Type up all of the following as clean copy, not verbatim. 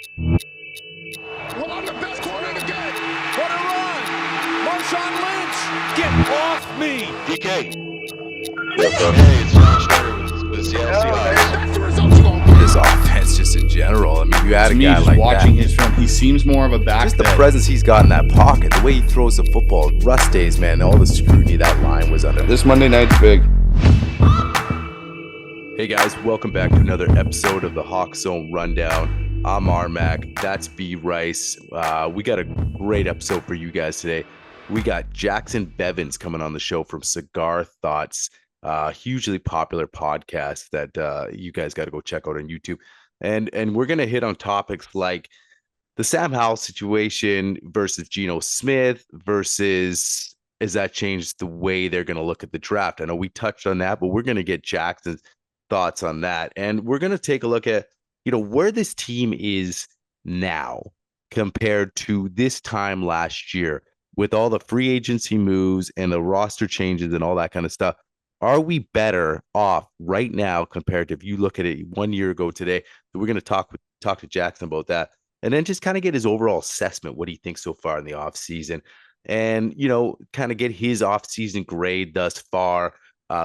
Well, I'm the best corner in the game. What a run. Marshawn Lynch. Get off me. DK. Yes, sir. Hey, it's John Schneider with the Seattle Seahawks. That's the result you're going to get. This offense, just in general. I mean, you had To a me, guy just like watching that. his film, he seems more of a back. Just the presence he's got in that pocket, the way he throws the football. Russ days, man, all the scrutiny that line was under. This Monday night's big. Hey guys, welcome back to another episode of the Hawk Zone Rundown. I'm Armac, that's B Rice. We got a great episode for you guys today. We got Jacson Bevens coming on the show from Cigar Thoughts, hugely popular podcast that you guys got to go check out on YouTube. And we're going to hit on topics like the Sam Howell situation versus Geno Smith versus has that changed the way they're going to look at the draft? I know we touched on that, but we're going to get Jackson's thoughts on that. And we're going to take a look at, where this team is now compared to this time last year with all the free agency moves and the roster changes and all that kind of stuff. Are we better off right now compared to if you look at it 1 year ago today? So we're going to talk to Jacson about that, and then just kind of get his overall assessment, what he thinks so far in the offseason, and kind of get his offseason grade thus far,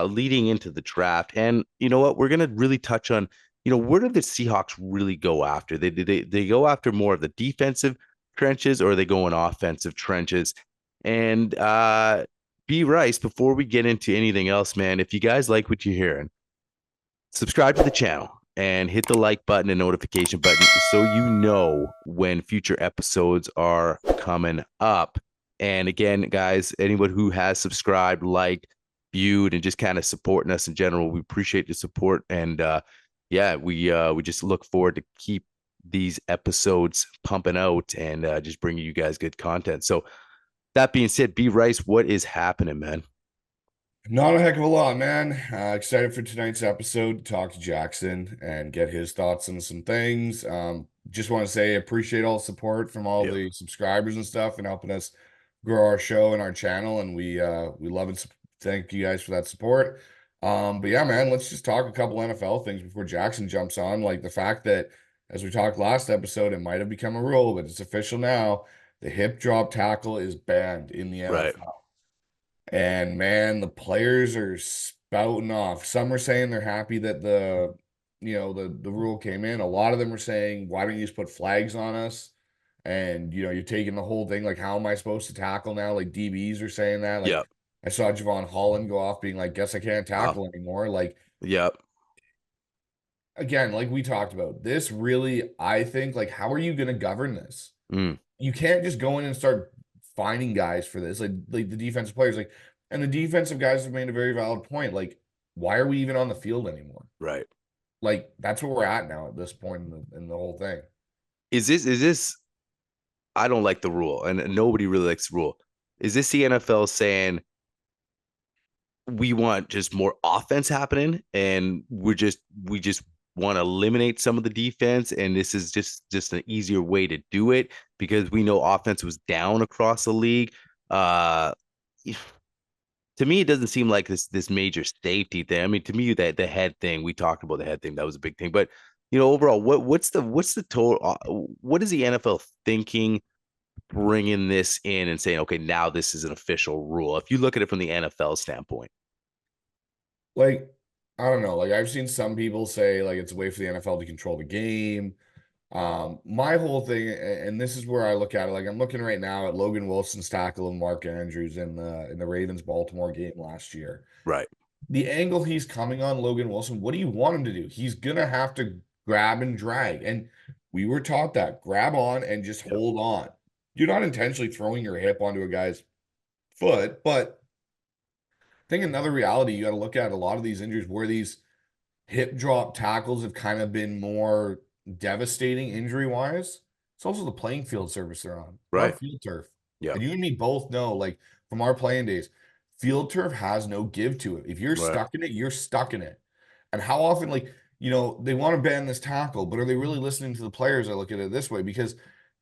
leading into the draft. And you know what, we're going to really touch on, where do the Seahawks really go after? They go after more of the defensive trenches, or are they go in offensive trenches? And B Rice, before we get into anything else, man, if you guys like what you're hearing, subscribe to the channel and hit the like button and notification button so you know when future episodes are coming up. And again, guys, anyone who has subscribed, liked, viewed, and just kind of supporting us in general, we appreciate the support. And we just look forward to keep these episodes pumping out and just bringing you guys good content. So that being said, B Rice, what is happening, man? Not a heck of a lot, man. Excited for tonight's episode to talk to Jacson and get his thoughts on some things. Just want to say appreciate all the support from all the subscribers and stuff and helping us grow our show and our channel. And we love and thank you guys for that support. But yeah, man, let's just talk a couple NFL things before Jacson jumps on. Like the fact that, as we talked last episode, it might have become a rule, but it's official now. The hip drop tackle is banned in the NFL. Right. And man, the players are spouting off. Some are saying they're happy that the rule came in. A lot of them are saying, why don't you just put flags on us? And you're taking the whole thing, like, how am I supposed to tackle now? Like DBs are saying that. Like I saw Javon Holland go off being like, guess I can't tackle anymore. Like, again, like we talked about, this really, I think, like, how are you going to govern this? You can't just go in and start finding guys for this, like the defensive players, like, and the defensive guys have made a very valid point. Like, why are we even on the field anymore? Right. Like, that's where we're at now at this point in the whole thing. Is this? I don't like the rule, and nobody really likes the rule. Is this the NFL saying we want just more offense happening, and we just want to eliminate some of the defense, and this is just an easier way to do it because we know offense was down across the league? To me, it doesn't seem like this major safety thing. I mean, to me, that the head thing, we talked about the head thing, that was a big thing. But overall, what's the total? What is the NFL thinking, bringing this in and saying, okay, now this is an official rule? If you look at it from the NFL standpoint, like, I don't know. Like, I've seen some people say like it's a way for the NFL to control the game. My whole thing, and this is where I look at it, like I'm looking right now at Logan Wilson's tackle and Mark Andrews in the Ravens-Baltimore game last year. right? The angle he's coming on, Logan Wilson, what do you want him to do? He's gonna have to grab and drag. And we were taught that. Grab on and just hold on. You're not intentionally throwing your hip onto a guy's foot, but I think another reality you got to look at a lot of these injuries where these hip drop tackles have kind of been more devastating injury wise. It's also the playing field surface they're on, Right? Field turf. Yeah. And you and me both know, like from our playing days, field turf has no give to it. If you're stuck in it, you're stuck in it. And how often, like, they want to ban this tackle, but are they really listening to the players? I look at it this way, because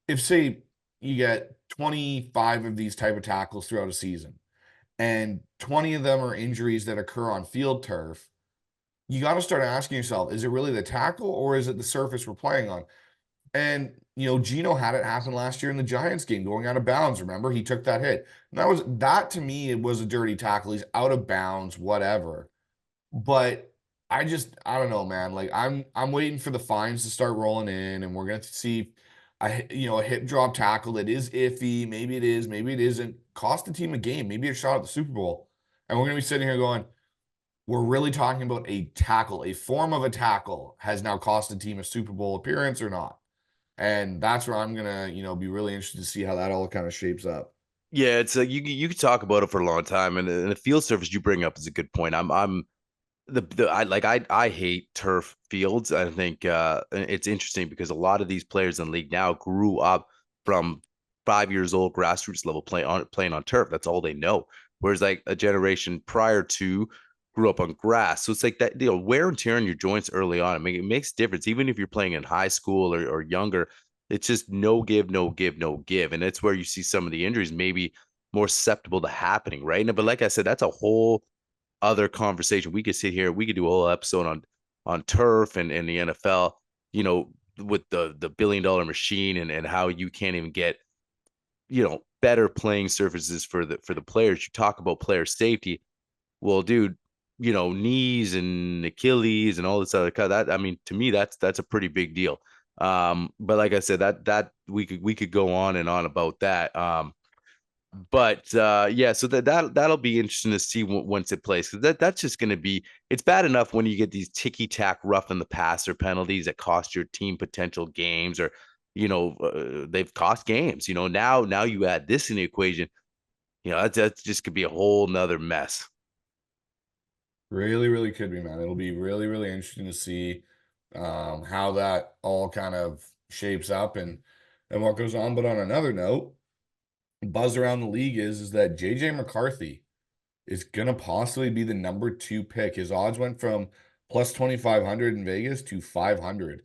if, say, you get 25 of these type of tackles throughout a season, and 20 of them are injuries that occur on field turf, you got to start asking yourself, is it really the tackle or is it the surface we're playing on? And, Gino had it happen last year in the Giants game, going out of bounds. Remember, he took that hit. And that to me, it was a dirty tackle. He's out of bounds, whatever. But I don't know, man. Like I'm waiting for the fines to start rolling in, and we're gonna see a hip drop tackle that is iffy. Maybe it is, maybe it isn't. Cost the team a game, maybe a shot at the Super Bowl. And we're gonna be sitting here going, we're really talking about a tackle, a form of a tackle has now cost the team a Super Bowl appearance or not. And that's where I'm gonna, be really interested to see how that all kind of shapes up. Yeah, it's you could talk about it for a long time, and the field surface you bring up is a good point. I'm I hate turf fields. I think it's interesting because a lot of these players in the league now grew up from 5 years old grassroots level playing on turf. That's all they know. Whereas like a generation prior to grew up on grass. So it's like that, wear and tear on your joints early on. I mean, it makes a difference. Even if you're playing in high school or younger, it's just no give, no give, no give. And that's where you see some of the injuries maybe more susceptible to happening, right? But like I said, that's a whole other conversation. We could sit here, we could do a whole episode on turf and the NFL, with the billion-dollar machine and how you can't even get, better playing surfaces for the players. You talk about player safety. Well, dude, knees and Achilles and all this other that, I mean, to me, that's a pretty big deal. But like I said, that we could go on and on about that. But yeah, so that'll be interesting to see once it plays, because that's just going to be, it's bad enough when you get these ticky tack rough in the passer penalties that cost your team potential games, or they've cost games. Now you add this in the equation, that's just could be a whole nother mess. Really, really could be, man. It'll be really, really interesting to see how that all kind of shapes up and what goes on. But on another note, buzz around the league is that JJ McCarthy is gonna possibly be the #2 pick. His odds went from plus 2,500 in Vegas to 500.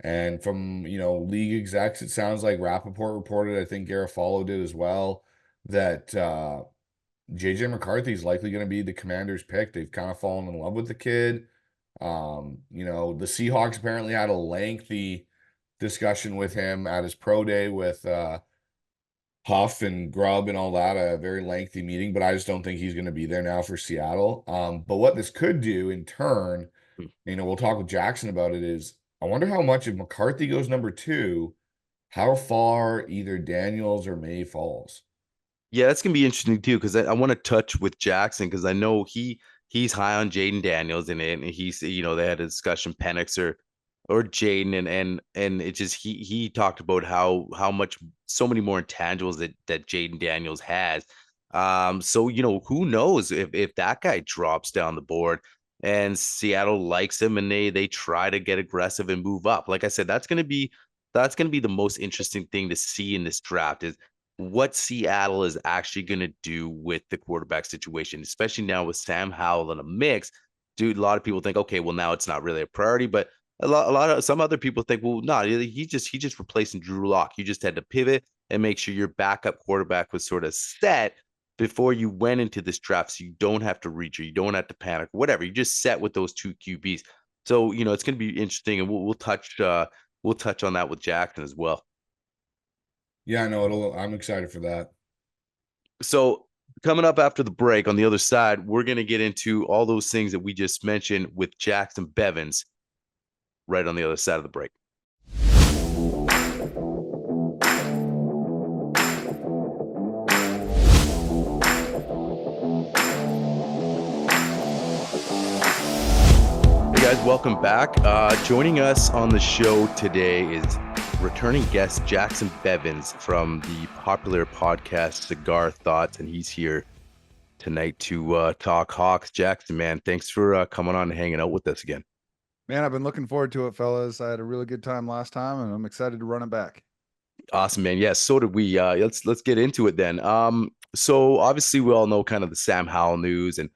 And from league execs, it sounds like Rappaport reported, I think Garofalo did as well, that JJ McCarthy is likely going to be the Commanders' pick. They've kind of fallen in love with the kid. The Seahawks apparently had a lengthy discussion with him at his pro day with Huff and Grub and all that, a very lengthy meeting, but I just don't think he's going to be there now for Seattle. But what this could do in turn, we'll talk with Jacson about it, is I wonder how much, if McCarthy goes #2, how far either Daniels or May falls. Yeah, that's gonna be interesting too, because I want to touch with Jacson, because I know he's high on Jaden Daniels, and he's, they had a discussion, Penix or Jaden, and it just, he talked about how much, so many more intangibles that Jaden Daniels has. So who knows if that guy drops down the board and Seattle likes him and they try to get aggressive and move up. Like I said, that's gonna be the most interesting thing to see in this draft, is what Seattle is actually going to do with the quarterback situation, especially now with Sam Howell in a mix. Dude, a lot of people think, okay, well, now it's not really a priority, but some other people think, well, no, he just replacing Drew Lock. You just had to pivot and make sure your backup quarterback was sort of set before you went into this draft, so you don't have to reach, or you don't have to panic, whatever. You just set with those two QBs. So it's going to be interesting, and we'll touch on that with Jacson as well. Yeah, I know I'm excited for that. So coming up after the break, on the other side, we're going to get into all those things that we just mentioned with Jacson Bevens right on the other side of the break. Hey guys, welcome back. Joining us on the show today is returning guest Jacson Bevens from the popular podcast Cigar Thoughts, and he's here tonight to talk Hawks. Jacson, man, thanks for coming on and hanging out with us again. Man, I've been looking forward to it, fellas. I had a really good time last time, and I'm excited to run it back. Awesome, man. Yes, so did we. Let's get into it then. So obviously we all know kind of the Sam Howell news and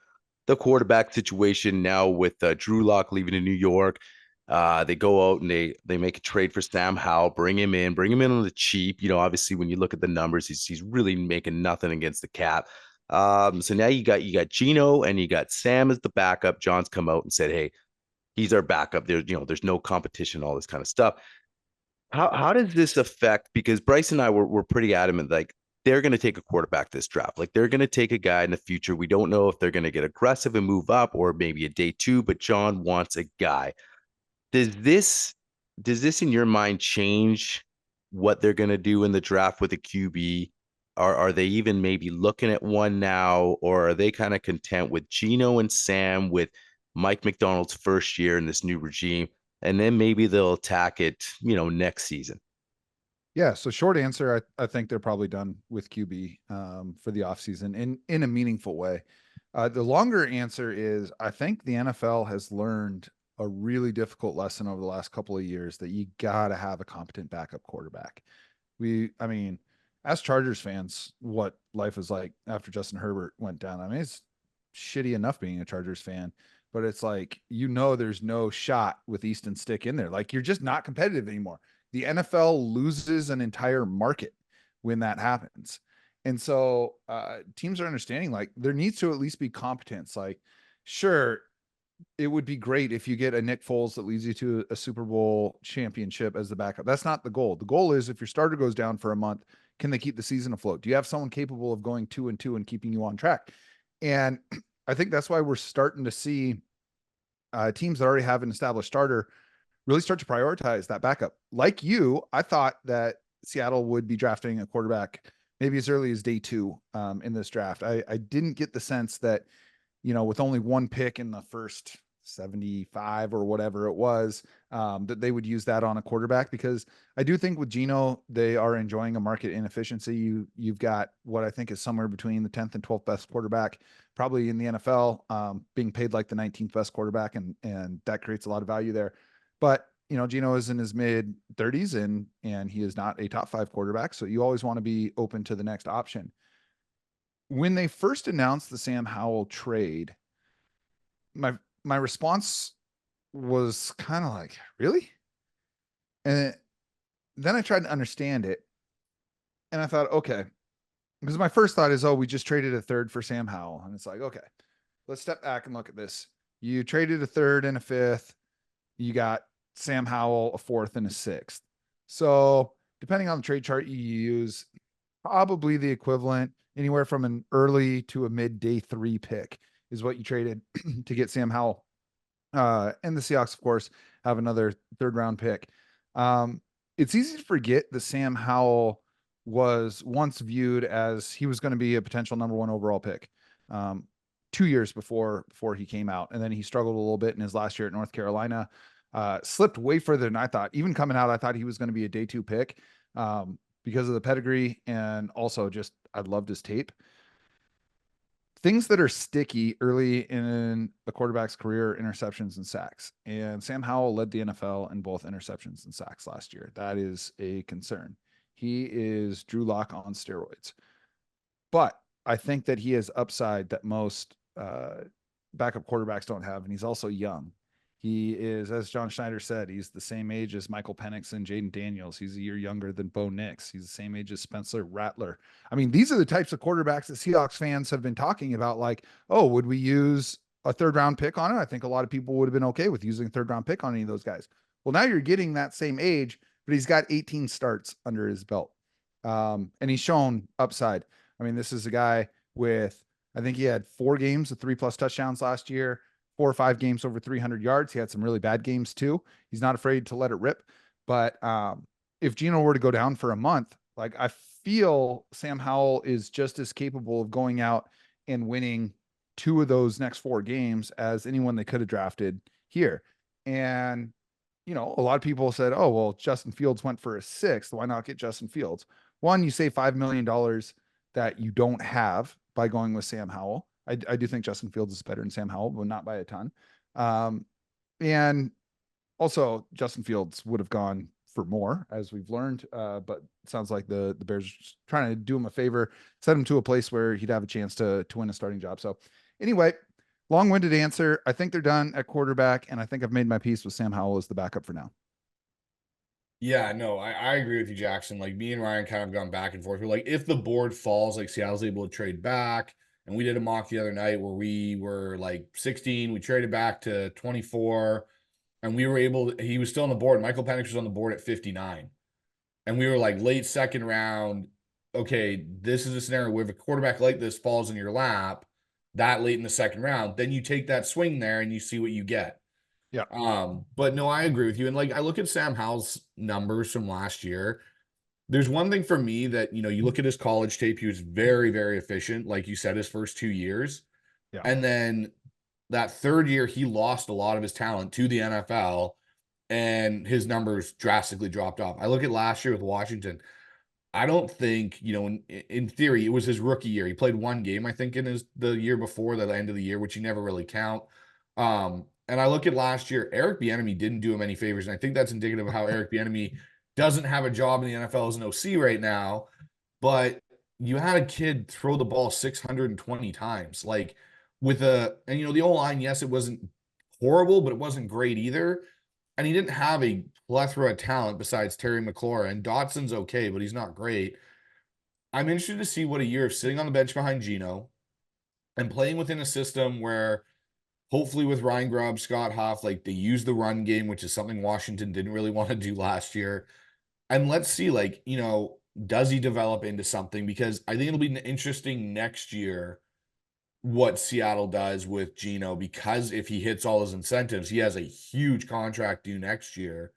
the quarterback situation now with Drew Lock leaving to New York. They go out and they make a trade for Sam Howell, bring him in on the cheap. Obviously when you look at the numbers, he's really making nothing against the cap. So now you got Gino and you got Sam as the backup. John's come out and said, hey, he's our backup. There's no competition, all this kind of stuff. How does this affect? Because Bryce and I were pretty adamant, like they're going to take a quarterback this draft. Like they're going to take a guy in the future. We don't know if they're going to get aggressive and move up or maybe a day two, but John wants a guy. Does this in your mind change what they're going to do in the draft with a QB? Are they even maybe looking at one now, or are they kind of content with Geno and Sam with Mike McDonald's first year in this new regime, and then maybe they'll attack it, next season? Yeah. So short answer, I think they're probably done with QB for the offseason in a meaningful way. The longer answer is I think the NFL has learned a really difficult lesson over the last couple of years that you got to have a competent backup quarterback. I mean, as Chargers fans, what life was like after Justin Herbert went down. I mean, it's shitty enough being a Chargers fan, but it's like, there's no shot with Easton Stick in there. Like, you're just not competitive anymore. The NFL loses an entire market when that happens. And so teams are understanding like there needs to at least be competence. Like, sure, it would be great if you get a Nick Foles that leads you to a Super Bowl championship as the backup. That's not the goal. The goal is if your starter goes down for a month, can they keep the season afloat? Do you have someone capable of going 2-2 and keeping you on track? And I think that's why we're starting to see teams that already have an established starter really start to prioritize that backup. Like you, I thought that Seattle would be drafting a quarterback maybe as early as day 2 in this draft. I didn't get the sense that, with only one pick in the first 75 or whatever it was, that they would use that on a quarterback, because I do think with Geno, they are enjoying a market inefficiency. You've got what I think is somewhere between the 10th and 12th best quarterback, probably in the NFL, being paid like the 19th best quarterback. And that creates a lot of value there. But, Geno is in his mid 30s and he is not a top 5 quarterback. So you always want to be open to the next option. When they first announced the Sam Howell trade, my response was kind of like, really? And then I tried to understand it. And I thought, okay, because my first thought is, oh, we just traded a third for Sam Howell. And it's like, okay, let's step back and look at this. You traded a third and a fifth. You got Sam Howell, a fourth and a sixth. So depending on the trade chart you use, probably the equivalent, anywhere from an early to a mid day 3 pick is what you traded to get Sam Howell. And the Seahawks, of course, have another 3rd round pick. It's easy to forget that Sam Howell was once viewed as he was going to be a potential number 1 overall pick 2 years before he came out. And then he struggled a little bit in his last year at North Carolina, slipped way further than I thought. Even coming out, I thought he was going to be a day 2 pick because of the pedigree. And also just, I loved his tape. Things that are sticky early in the quarterback's career, interceptions and sacks. And Sam Howell led the NFL in both interceptions and sacks last year. That is a concern. He is Drew Lock on steroids. But I think that he has upside that most backup quarterbacks don't have. And he's also young. He is, as John Schneider said, he's the same age as Michael Penix and Jaden Daniels. He's a year younger than Bo Nix. He's the same age as Spencer Rattler. I mean, these are the types of quarterbacks that Seahawks fans have been talking about. Like, oh, would we use a 3rd round pick on it? I think a lot of people would have been okay with using a 3rd round pick on any of those guys. Well, now you're getting that same age, but he's got 18 starts under his belt. And he's shown upside. I mean, this is a guy with, I think he had 4 games of 3+ touchdowns last year, 4 or 5 games over 300 yards. He had some really bad games too. He's not afraid to let it rip. But if Geno were to go down for a month, like, I feel Sam Howell is just as capable of going out and winning 2 of those next 4 games as anyone they could have drafted here. And, a lot of people said, oh, well, Justin Fields went for a 6th. Why not get Justin Fields? One, you save $5 million that you don't have by going with Sam Howell. I do think Justin Fields is better than Sam Howell, but not by a ton. And also Justin Fields would have gone for more, as we've learned. But it sounds like the Bears are trying to do him a favor, set him to a place where he'd have a chance to win a starting job. So anyway, long-winded answer. I think they're done at quarterback, and I think I've made my peace with Sam Howell as the backup for now. Yeah, no, I agree with you, Jacson. Like, me and Ryan kind of gone back and forth. We're like, if the board falls, like Seattle's able to trade back. And we did a mock the other night where we were like 16. We traded back to 24. And we were able to, he was still on the board. Michael Penix was on the board at 59. and we were like late second round, okay, this is a scenario where if a quarterback like this falls in your lap that late in the second round, then you take that swing there and you see what you get. Yeah. But no, I agree with you. And like I look at Sam Howell's numbers from last year. There's one thing for me that, you look at his college tape, he was very, very efficient, like you said, his first 2 years. Yeah. And then that third year, he lost a lot of his talent to the NFL and his numbers drastically dropped off. I look at last year with Washington. I don't think, in theory, it was his rookie year. He played one game, I think, in the year before the end of the year, which you never really count. And I look at last year, Eric Bieniemy didn't do him any favors. And I think that's indicative of how Eric Bieniemy doesn't have a job in the NFL as an OC right now. But you had a kid throw the ball 620 times. Like the O-line, yes, it wasn't horrible, but it wasn't great either. And he didn't have a plethora of talent besides Terry McLaurin. And Dotson's okay, but he's not great. I'm interested to see what a year of sitting on the bench behind Geno and playing within a system where hopefully with Ryan Grubb, Scott Huff, like they use the run game, which is something Washington didn't really want to do last year. And let's see, does he develop into something? Because I think it'll be interesting next year what Seattle does with Geno, because if he hits all his incentives, he has a huge contract due next year.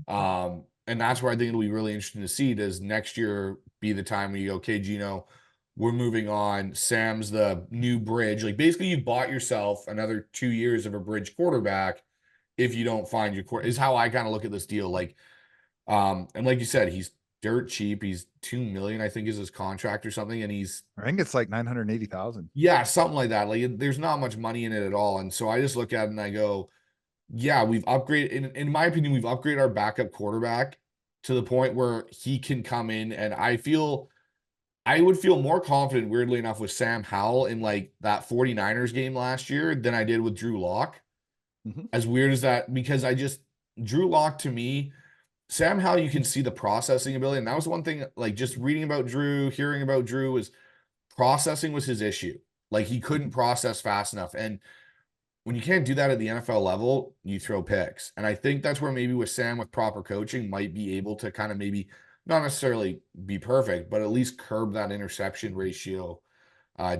And that's where I think it'll be really interesting to see. Does next year be the time where you go, okay, Geno, we're moving on. Sam's the new bridge. Like basically you bought yourself another 2 years of a bridge quarterback if you don't find your is how I kind of look at this deal. And like you said, he's dirt cheap. He's $2 million, I think, is his contract or something. And I think it's like 980,000. Yeah, something like that. Like there's not much money in it at all. And so I just look at it and I go, yeah, we've upgraded. In my opinion, we've upgraded our backup quarterback to the point where he can come in. And I would feel more confident, weirdly enough, with Sam Howell in like that 49ers game last year than I did with Drew Lock. Mm-hmm. As weird as that, because Drew Lock to me, Sam Howell, you can see the processing ability. And that was one thing, like just reading about Drew, hearing about Drew, was processing was his issue. Like he couldn't process fast enough. And when you can't do that at the NFL level, you throw picks. And I think that's where maybe with Sam, with proper coaching, might be able to kind of maybe not necessarily be perfect, but at least curb that interception ratio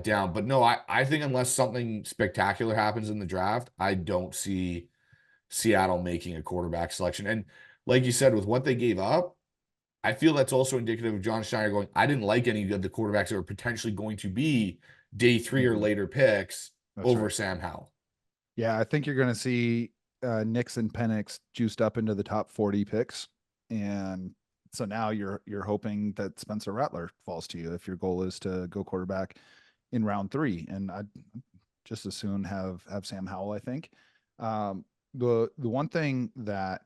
down. But no, I think unless something spectacular happens in the draft, I don't see Seattle making a quarterback selection. And like you said, with what they gave up, I feel that's also indicative of John Schneider going, I didn't like any of the quarterbacks that were potentially going to be day 3 or later picks over right. Sam Howell. Yeah, I think you're going to see Nix and Penix juiced up into the top 40 picks. And so now you're hoping that Spencer Rattler falls to you if your goal is to go quarterback in round 3. And I'd just as soon have Sam Howell, I think. The one thing that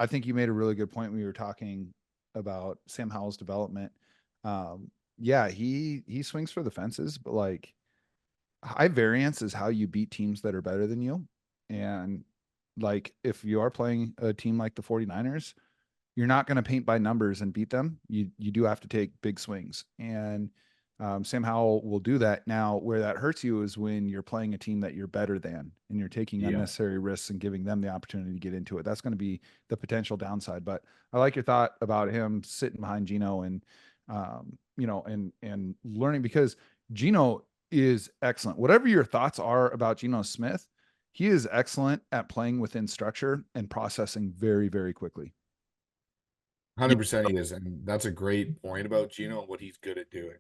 I think you made a really good point when you were talking about Sam Howell's development. Yeah, he swings for the fences, but like high variance is how you beat teams that are better than you. And like if you are playing a team like the 49ers, you're not going to paint by numbers and beat them. You do have to take big swings. And Sam Howell will do that. Now, where that hurts you is when you're playing a team that you're better than and you're taking unnecessary risks and giving them the opportunity to get into it. That's going to be the potential downside. But I like your thought about him sitting behind Geno and, and learning, because Geno is excellent. Whatever your thoughts are about Geno Smith, he is excellent at playing within structure and processing very, very quickly. 100% he is. And that's a great point about Geno and what he's good at doing.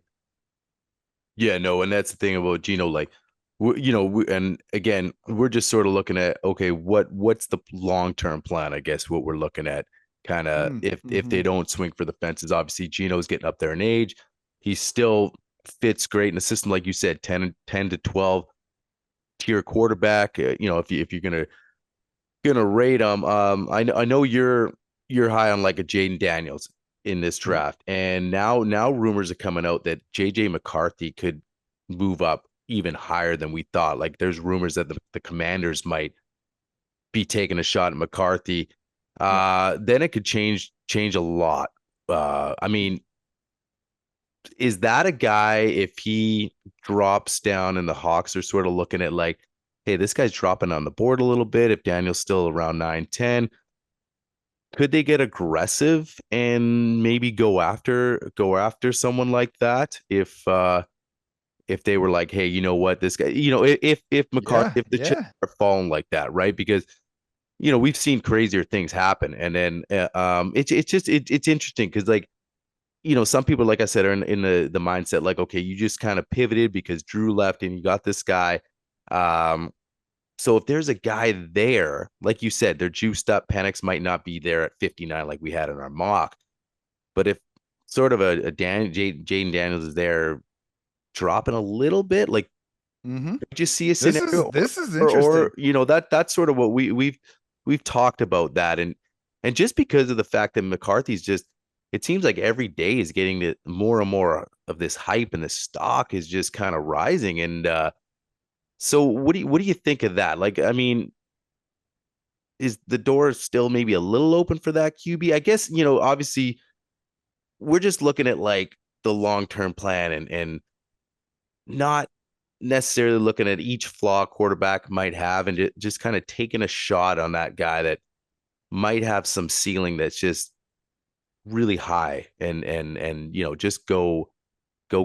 Yeah, no, and that's the thing about Geno, like, and again, we're just sort of looking at, okay, what's the long-term plan, I guess, what we're looking at, kind of, if they don't swing for the fences. Obviously, Geno's getting up there in age. He still fits great in the system, like you said, 10 to 12 tier quarterback. If you're gonna rate him, I know you're high on like a Jaden Daniels in this draft, and now rumors are coming out that JJ McCarthy could move up even higher than we thought. Like there's rumors that the Commanders might be taking a shot at McCarthy. Then it could change a lot. I mean, is that a guy, if he drops down and the Hawks are sort of looking at like, hey, this guy's dropping on the board a little bit, if Daniel's still around 9-10, could they get aggressive and maybe go after someone like that if they were like, hey, you know what, this guy, if McCarthy, Yeah, if the chips yeah. are falling like that, right? Because we've seen crazier things happen, and then it's interesting because like some people, like I said, are in the mindset like, okay, you just kind of pivoted because Drew left and you got this guy. So if there's a guy there, like you said, they're juiced up. Penix might not be there at 59 like we had in our mock, but if sort of Jaden Daniels is there dropping a little bit, like Mm-hmm. just see a This is scenario, this is or interesting. that's sort of what we've talked about that, and just because of the fact that McCarthy's just, it seems like every day is getting more and more of this hype, and the stock is just kind of rising. And so what do you think of that? Like, I mean, is the door still maybe a little open for that QB? I guess, obviously we're just looking at like the long-term plan, and not necessarily looking at each flaw quarterback might have, and just kind of taking a shot on that guy that might have some ceiling that's just really high, and just go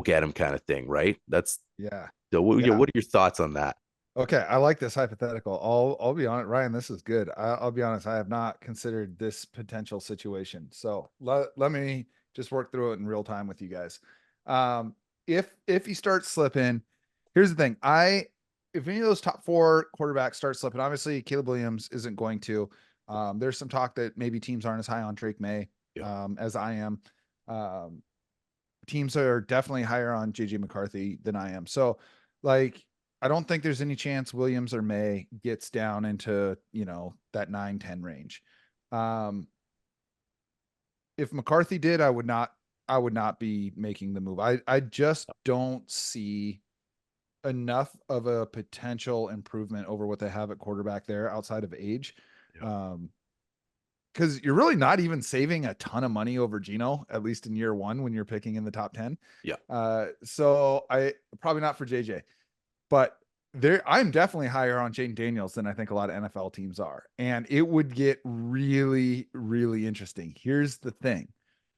get him kind of thing, right? That's Yeah. so Yeah. what are your thoughts on that? Okay, I like this hypothetical. I'll be honest, Ryan. This is good. I'll be honest. I have not considered this potential situation. So let me just work through it in real time with you guys. If he starts slipping, here's the thing. If any of those top four quarterbacks start slipping, obviously Caleb Williams isn't going to. There's some talk that maybe teams aren't as high on Drake May as I am. Teams are definitely higher on JJ McCarthy than I am. So, like, I don't think there's any chance Williams or May gets down into, that 9-10 range. If McCarthy did, I would not be making the move. I just don't see enough of a potential improvement over what they have at quarterback there outside of age. Yeah. Because you're really not even saving a ton of money over Geno, at least in year one when you're picking in the top 10. Yeah. So I probably not for JJ, but I'm definitely higher on Jaden Daniels than I think a lot of NFL teams are. And it would get really, really interesting. Here's the thing.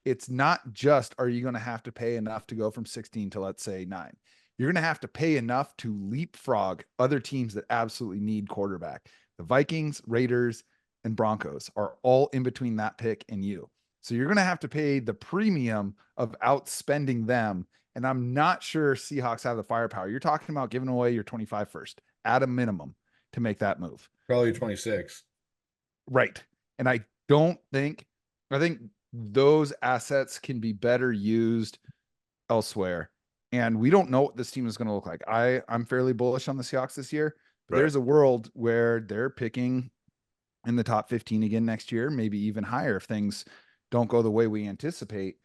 It's not just, are you going to have to pay enough to go from 16 to, let's say, 9? You're going to have to pay enough to leapfrog other teams that absolutely need quarterback. The Vikings, Raiders, and Broncos are all in between that pick and you. So you're going to have to pay the premium of outspending them. And I'm not sure Seahawks have the firepower. You're talking about giving away your 25 first at a minimum to make that move. Probably 26. Right. And I think those assets can be better used elsewhere. And we don't know what this team is going to look like. I'm fairly bullish on the Seahawks this year, but there's a world where they're picking in the top 15 again next year, maybe even higher if things don't go the way we anticipate.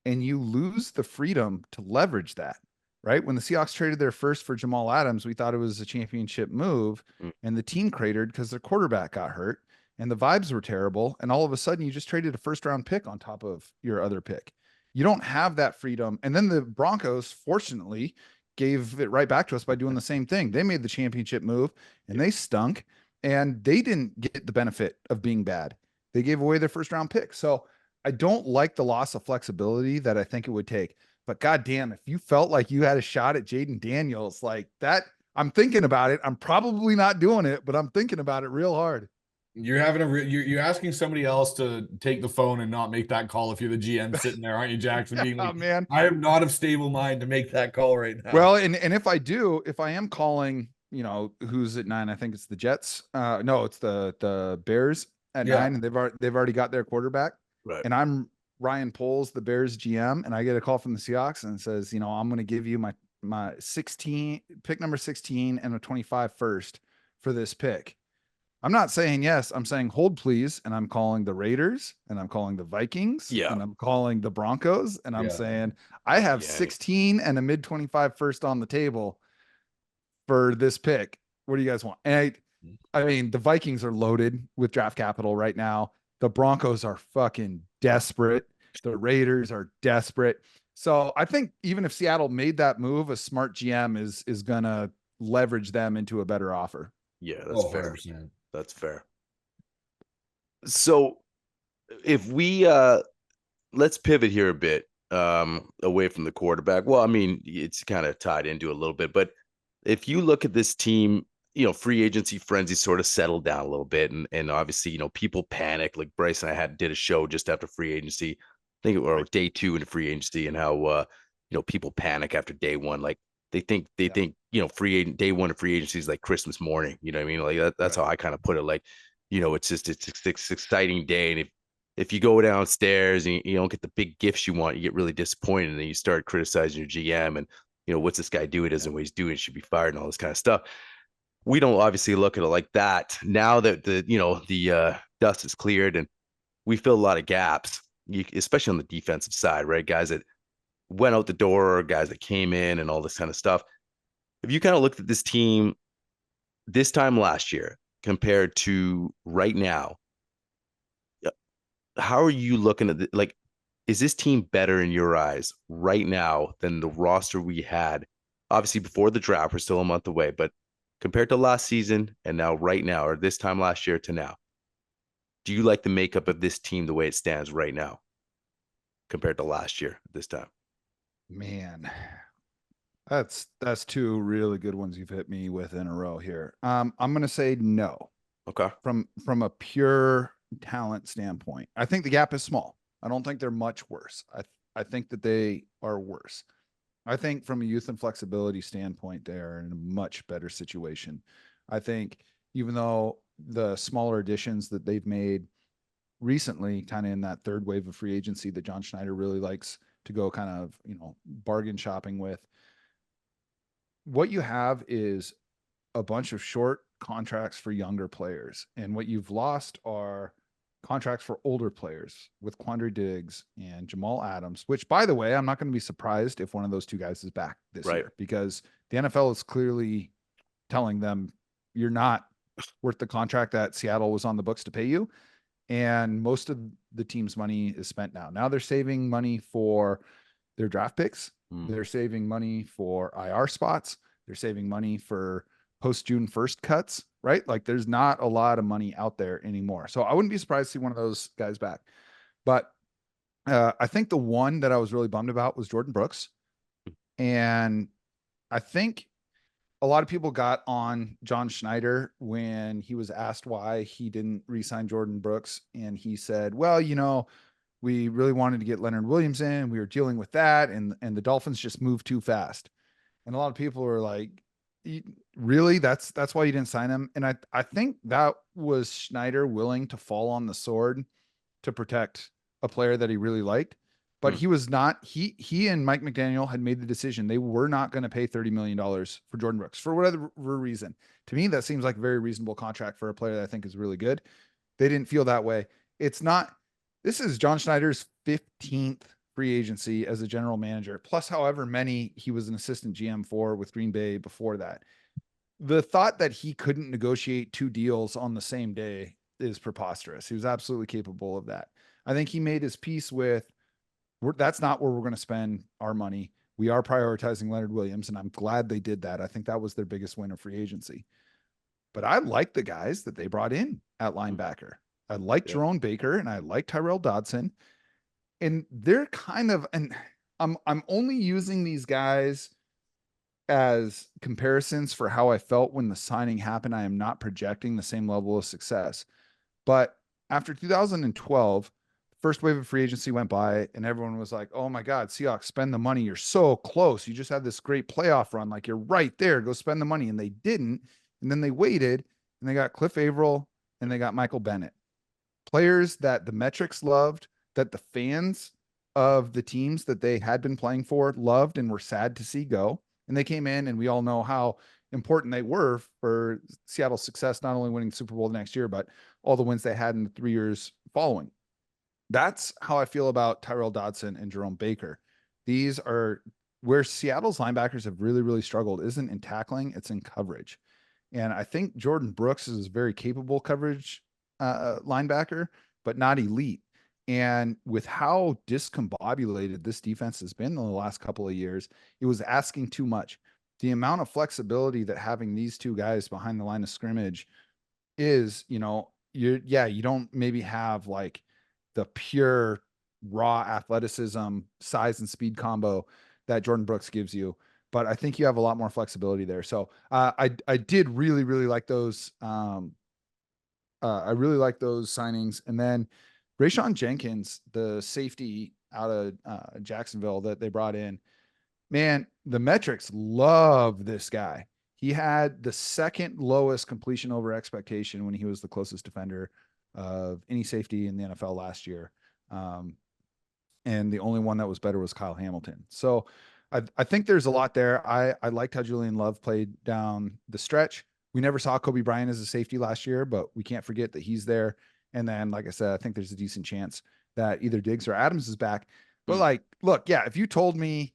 And you lose the freedom to leverage that, right? When the Seahawks traded their first for Jamal Adams, we thought it was a championship move, and the team cratered because their quarterback got hurt and the vibes were terrible. And all of a sudden you just traded a first round pick on top of your other pick. You don't have that freedom. And then the Broncos, fortunately, gave it right back to us by doing the same thing. They made the championship move and they stunk. And they didn't get the benefit of being bad. They gave away their first round pick. So I don't like the loss of flexibility that I think it would take. But goddamn, if you felt like you had a shot at Jaden Daniels like that, I'm thinking about it. I'm probably not doing it, but I'm thinking about it real hard. You're having you're asking somebody else to take the phone and not make that call if you're the GM sitting there, aren't you, Jacson? Being like, man, I am not of stable mind to make that call right now. Well, and if I am calling, who's at 9? I think it's the Jets. No, it's the Bears at 9, and they've already got their quarterback. Right. And I'm Ryan Poles, the Bears GM, and I get a call from the Seahawks and it says, I'm going to give you my 16 pick number 16 and a 25 first for this pick. I'm not saying yes. I'm saying hold please, and I'm calling the Raiders, and I'm calling the Vikings, and I'm calling the Broncos, and I'm saying I have 16 and a mid 25 first on the table for this pick. What do you guys want? And I mean, the Vikings are loaded with draft capital right now. The Broncos are fucking desperate. The Raiders are desperate. So I think even if Seattle made that move, a smart GM is gonna leverage them into a better offer. Yeah, that's fair. 100%. That's fair. So if we let's pivot here a bit away from the quarterback. Well, I mean, it's kind of tied into a little bit, but if you look at this team, free agency frenzy sort of settled down a little bit, and obviously, people panic. Like Bryce and I did a show just after free agency, I think, or day 2 into free agency, and how people panic after day 1. Like they think free agent day 1 of free agency is like Christmas morning. You know what I mean? Like that's how I kind of put it. Like, it's exciting day, and if you go downstairs and you don't get the big gifts you want, you get really disappointed, and then you start criticizing your GM and what's this guy doing? Doesn't what he's doing, should be fired, and all this kind of stuff. We don't obviously look at it like that. Now that the dust is cleared and we fill a lot of gaps, especially on the defensive side, right? Guys that went out the door, guys that came in, and all this kind of stuff. If you kind of looked at this team this time last year compared to right now, how are you looking at like, is this team better in your eyes right now than the roster we had? Obviously, before the draft, we're still a month away, but compared to last season and now, right now, or this time last year to now, do you like the makeup of this team the way it stands right now compared to last year this time? Man, that's 2 really good ones you've hit me with in a row here. I'm gonna say no. Okay. From a pure talent standpoint, I think the gap is small. I don't think they're much worse. I think that they are worse. I think from a youth and flexibility standpoint, they're in a much better situation. I think even though the smaller additions that they've made recently, kind of in that third wave of free agency that John Schneider really likes to go kind of, bargain shopping with, what you have is a bunch of short contracts for younger players. And what you've lost are contracts for older players with Quandre Diggs and Jamal Adams, which, by the way, I'm not going to be surprised if one of those 2 guys is back this year, because the NFL is clearly telling them you're not worth the contract that Seattle was on the books to pay you. And most of the team's money is spent now. Now they're saving money for their draft picks. They're saving money for IR spots. They're saving money for post June 1st cuts, right? Like there's not a lot of money out there anymore. So I wouldn't be surprised to see one of those guys back. But I think the one that I was really bummed about was Jordan Brooks. And I think a lot of people got on John Schneider when he was asked why he didn't re-sign Jordan Brooks. And he said, well, we really wanted to get Leonard Williams in. We were dealing with that. And the Dolphins just moved too fast. And a lot of people were like, really? That's why you didn't sign him? And I think that was Schneider willing to fall on the sword to protect a player that he really liked. But he was not, he and Mike McDaniel had made the decision. They were not going to pay $30 million for Jordan Brooks for whatever reason. To me, that seems like a very reasonable contract for a player that I think is really good. They didn't feel that way. This is John Schneider's 15th free agency as a general manager, plus however many he was an assistant GM for with Green Bay before that. The thought that he couldn't negotiate 2 deals on the same day is preposterous. He was absolutely capable of that. I think he made his peace with, that's not where we're going to spend our money. We are prioritizing Leonard Williams, and I'm glad they did that. I think that was their biggest win of free agency. But I like the guys that they brought in at linebacker. I like Jerome Baker, and I like Tyrell Dodson. And they're kind of, and I'm only using these guys as comparisons for how I felt when the signing happened. I am not projecting the same level of success. But after 2012, first wave of free agency went by and everyone was like, oh my God, Seahawks, spend the money. You're so close. You just had this great playoff run. Like you're right there. Go spend the money. And they didn't. And then they waited and they got Cliff Averill and they got Michael Bennett. Players that the metrics loved, that the fans of the teams that they had been playing for loved and were sad to see go. And they came in, and we all know how important they were for Seattle's success, not only winning the Super Bowl the next year, but all the wins they had in the 3 years following. That's how I feel about Tyrell Dodson and Jerome Baker. These are where Seattle's linebackers have really, really struggled, isn't in tackling, it's in coverage. And I think Jordan Brooks is a very capable coverage linebacker, but not elite. And with how discombobulated this defense has been in the last couple of years, it was asking too much. The amount of flexibility that having these 2 guys behind the line of scrimmage is, you don't maybe have like the pure raw athleticism, size and speed combo that Jordan Brooks gives you. But I think you have a lot more flexibility there. So I did really, really like those. I really like those signings. And then Rayshawn Jenkins, the safety out of Jacksonville that they brought in, man, the metrics love this guy. He had the second lowest completion over expectation when he was the closest defender of any safety in the NFL last year. And the only one that was better was Kyle Hamilton. So I think there's a lot there. I liked how Julian Love played down the stretch. We never saw Kobe Bryant as a safety last year, but we can't forget that he's there. And then, like I said, I think there's a decent chance that either Diggs or Adams is back. But like, look, yeah, if you told me,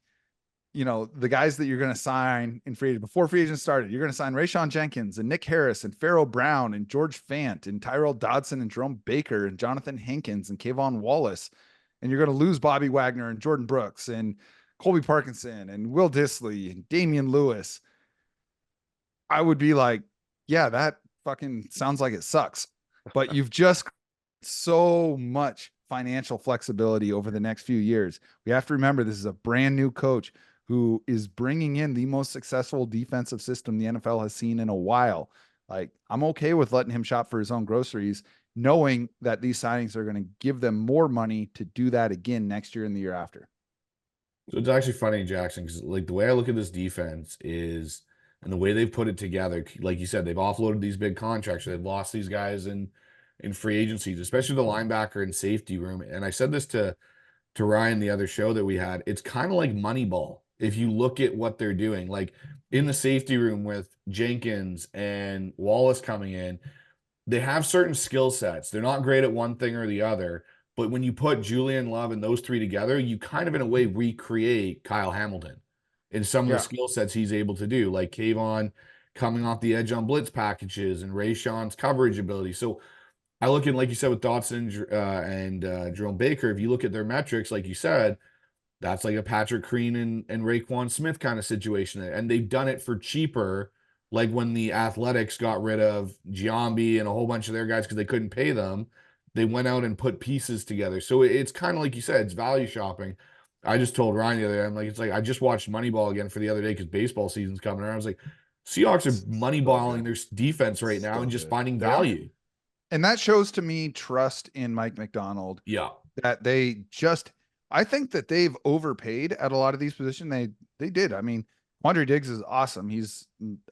the guys that you're going to sign in free agent before free agent started, you're going to sign Rayshawn Jenkins and Nick Harris and Pharaoh Brown and George Fant and Tyrell Dodson and Jerome Baker and Jonathan Hankins and Kayvon Wallace. And you're going to lose Bobby Wagner and Jordan Brooks and Colby Parkinson and Will Dissly and Damian Lewis. I would be like, yeah, that fucking sounds like it sucks. But you've just so much financial flexibility over the next few years. We have to remember this is a brand new coach who is bringing in the most successful defensive system the NFL has seen in a while. Like, I'm okay with letting him shop for his own groceries, knowing that these signings are going to give them more money to do that again next year and the year after. So it's actually funny, Jacson, because like the way I look at this defense is, and the way they've put it together, like you said, they've offloaded these big contracts. They've lost these guys in free agencies, especially the linebacker and safety room. And I said this to Ryan the other show that we had. It's kind of like Moneyball. If you look at what they're doing, like in the safety room with Jenkins and Wallace coming in, they have certain skill sets. They're not great at one thing or the other, but when you put Julian Love and those three together, you kind of in a way recreate Kyle Hamilton in some of the skill sets he's able to do, like Kayvon coming off the edge on blitz packages and Rayshawn's coverage ability. So I look at, like you said, with Dotson and Jerome Baker, if you look at their metrics, like you said, that's like a Patrick Crean and Raekwon Smith kind of situation. And they've done it for cheaper, like when the Athletics got rid of Giambi and a whole bunch of their guys because they couldn't pay them. They went out and put pieces together. So it's kind of like you said, it's value shopping. I just told Ryan the other day, I'm like, it's like I just watched Moneyball again for the other day because baseball season's coming around. I was like, Seahawks are moneyballing their defense right now and just finding value. And that shows to me trust in Mike McDonald. Yeah. That they just, I think that they've overpaid at a lot of these positions. They did. I mean, Quandre Diggs is awesome.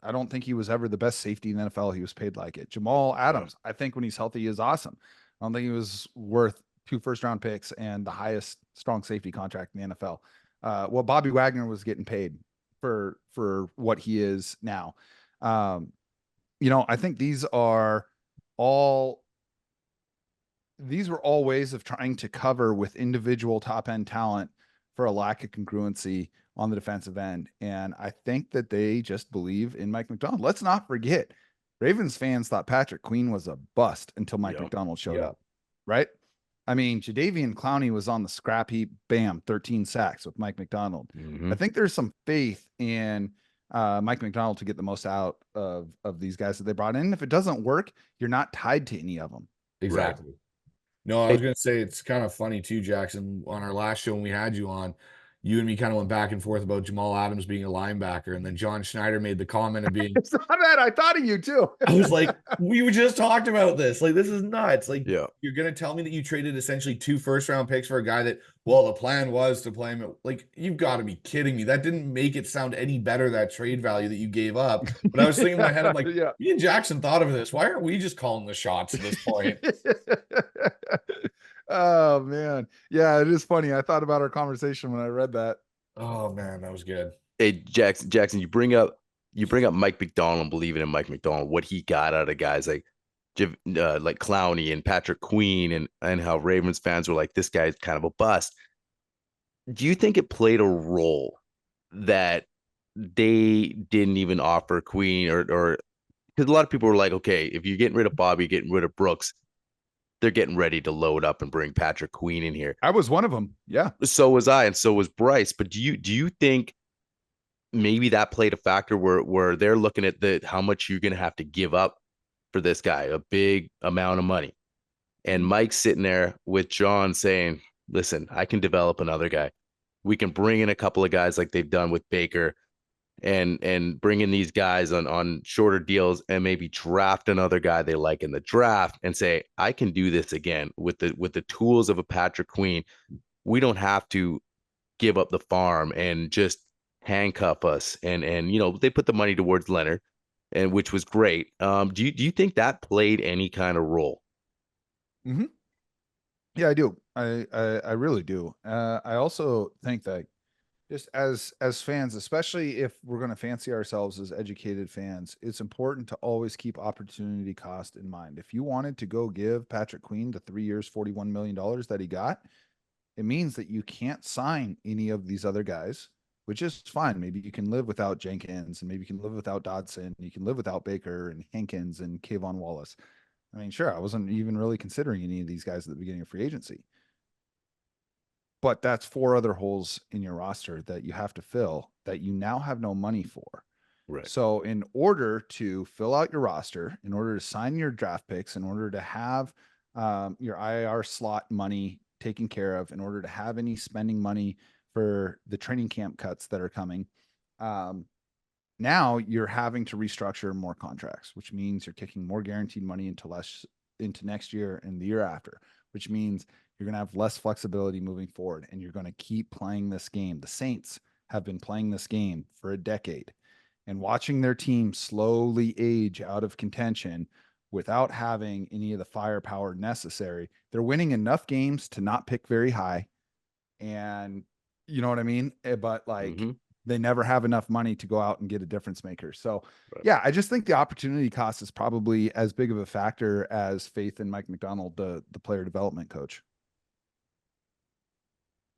I don't think he was ever the best safety in the NFL. He was paid like it. Jamal Adams, I think when he's healthy, is awesome. I don't think he was worth 2 first-round picks and the highest strong safety contract in the NFL. What Bobby Wagner was getting paid for what he is now. I think these were all ways of trying to cover with individual top-end talent for a lack of congruency on the defensive end. And I think that they just believe in Mike McDonald. Let's not forget, Ravens fans thought Patrick Queen was a bust until Mike McDonald showed up, right? I mean, Jadeveon Clowney was on the scrap heap, bam, 13 sacks with Mike McDonald. I think there's some faith in Mike McDonald to get the most out of these guys that they brought in. And if it doesn't work, you're not tied to any of them. Exactly. Right. No, I was going to say it's kind of funny too, Jacson. On our last show when we had you on, you and me kind of went back and forth about Jamal Adams being a linebacker, and then John Schneider made the comment of being. It's not bad. I thought of you too. I was like, we just talked about this. Like, this is nuts. Like, you're going to tell me that you traded essentially 2 first-round picks for a guy that, well, the plan was to play him. Like, you've got to be kidding me. That didn't make it sound any better, that trade value that you gave up. But I was thinking in my head, I'm like, me and Jacson thought of this. Why aren't we just calling the shots at this point? Oh man. Yeah, it is funny. I thought about our conversation when I read that. Oh man, that was good. Hey, Jacson, you bring up Mike McDonald, believing in Mike McDonald, what he got out of guys like Clowney and Patrick Queen, and how Ravens fans were like, this guy's kind of a bust. Do you think it played a role that they didn't even offer Queen or because a lot of people were like, okay, if you're getting rid of Bobby, getting rid of Brooks, they're getting ready to load up and bring Patrick Queen in here. I was one of them. Yeah. So was I, and so was Bryce. But do you think maybe that played a factor where they're looking at how much you're going to have to give up for this guy, a big amount of money, And Mike's sitting there with John saying, listen, I can develop another guy. We can bring in a couple of guys like they've done with Baker and bring in these guys on shorter deals and maybe draft another guy they like in the draft and say, I can do this again with the tools of a Patrick Queen. We don't have to give up the farm and just handcuff us. And they put the money towards Leonard, and which was great. Do you think that played any kind of role? Mm-hmm. Yeah, I do. I really do. I also think that just as fans, especially if we're going to fancy ourselves as educated fans, it's important to always keep opportunity cost in mind. If you wanted to go give Patrick Queen the 3 years, $41 million that he got, it means that you can't sign any of these other guys, which is fine. Maybe you can live without Jenkins, and maybe you can live without Dodson. You can live without Baker and Hankins and Kayvon Wallace. I mean, sure, I wasn't even really considering any of these guys at the beginning of free agency. But that's 4 other holes in your roster that you have to fill that you now have no money for. Right. So in order to fill out your roster, in order to sign your draft picks, in order to have your IR slot money taken care of, in order to have any spending money for the training camp cuts that are coming, now you're having to restructure more contracts, which means you're kicking more guaranteed money into next year and the year after, which means you're going to have less flexibility moving forward, and you're going to keep playing this game. The Saints have been playing this game for a decade, and watching their team slowly age out of contention without having any of the firepower necessary. They're winning enough games to not pick very high. And you know what I mean? But they never have enough money to go out and get a difference maker. So yeah, I just think the opportunity cost is probably as big of a factor as faith in Mike McDonald, the player development coach.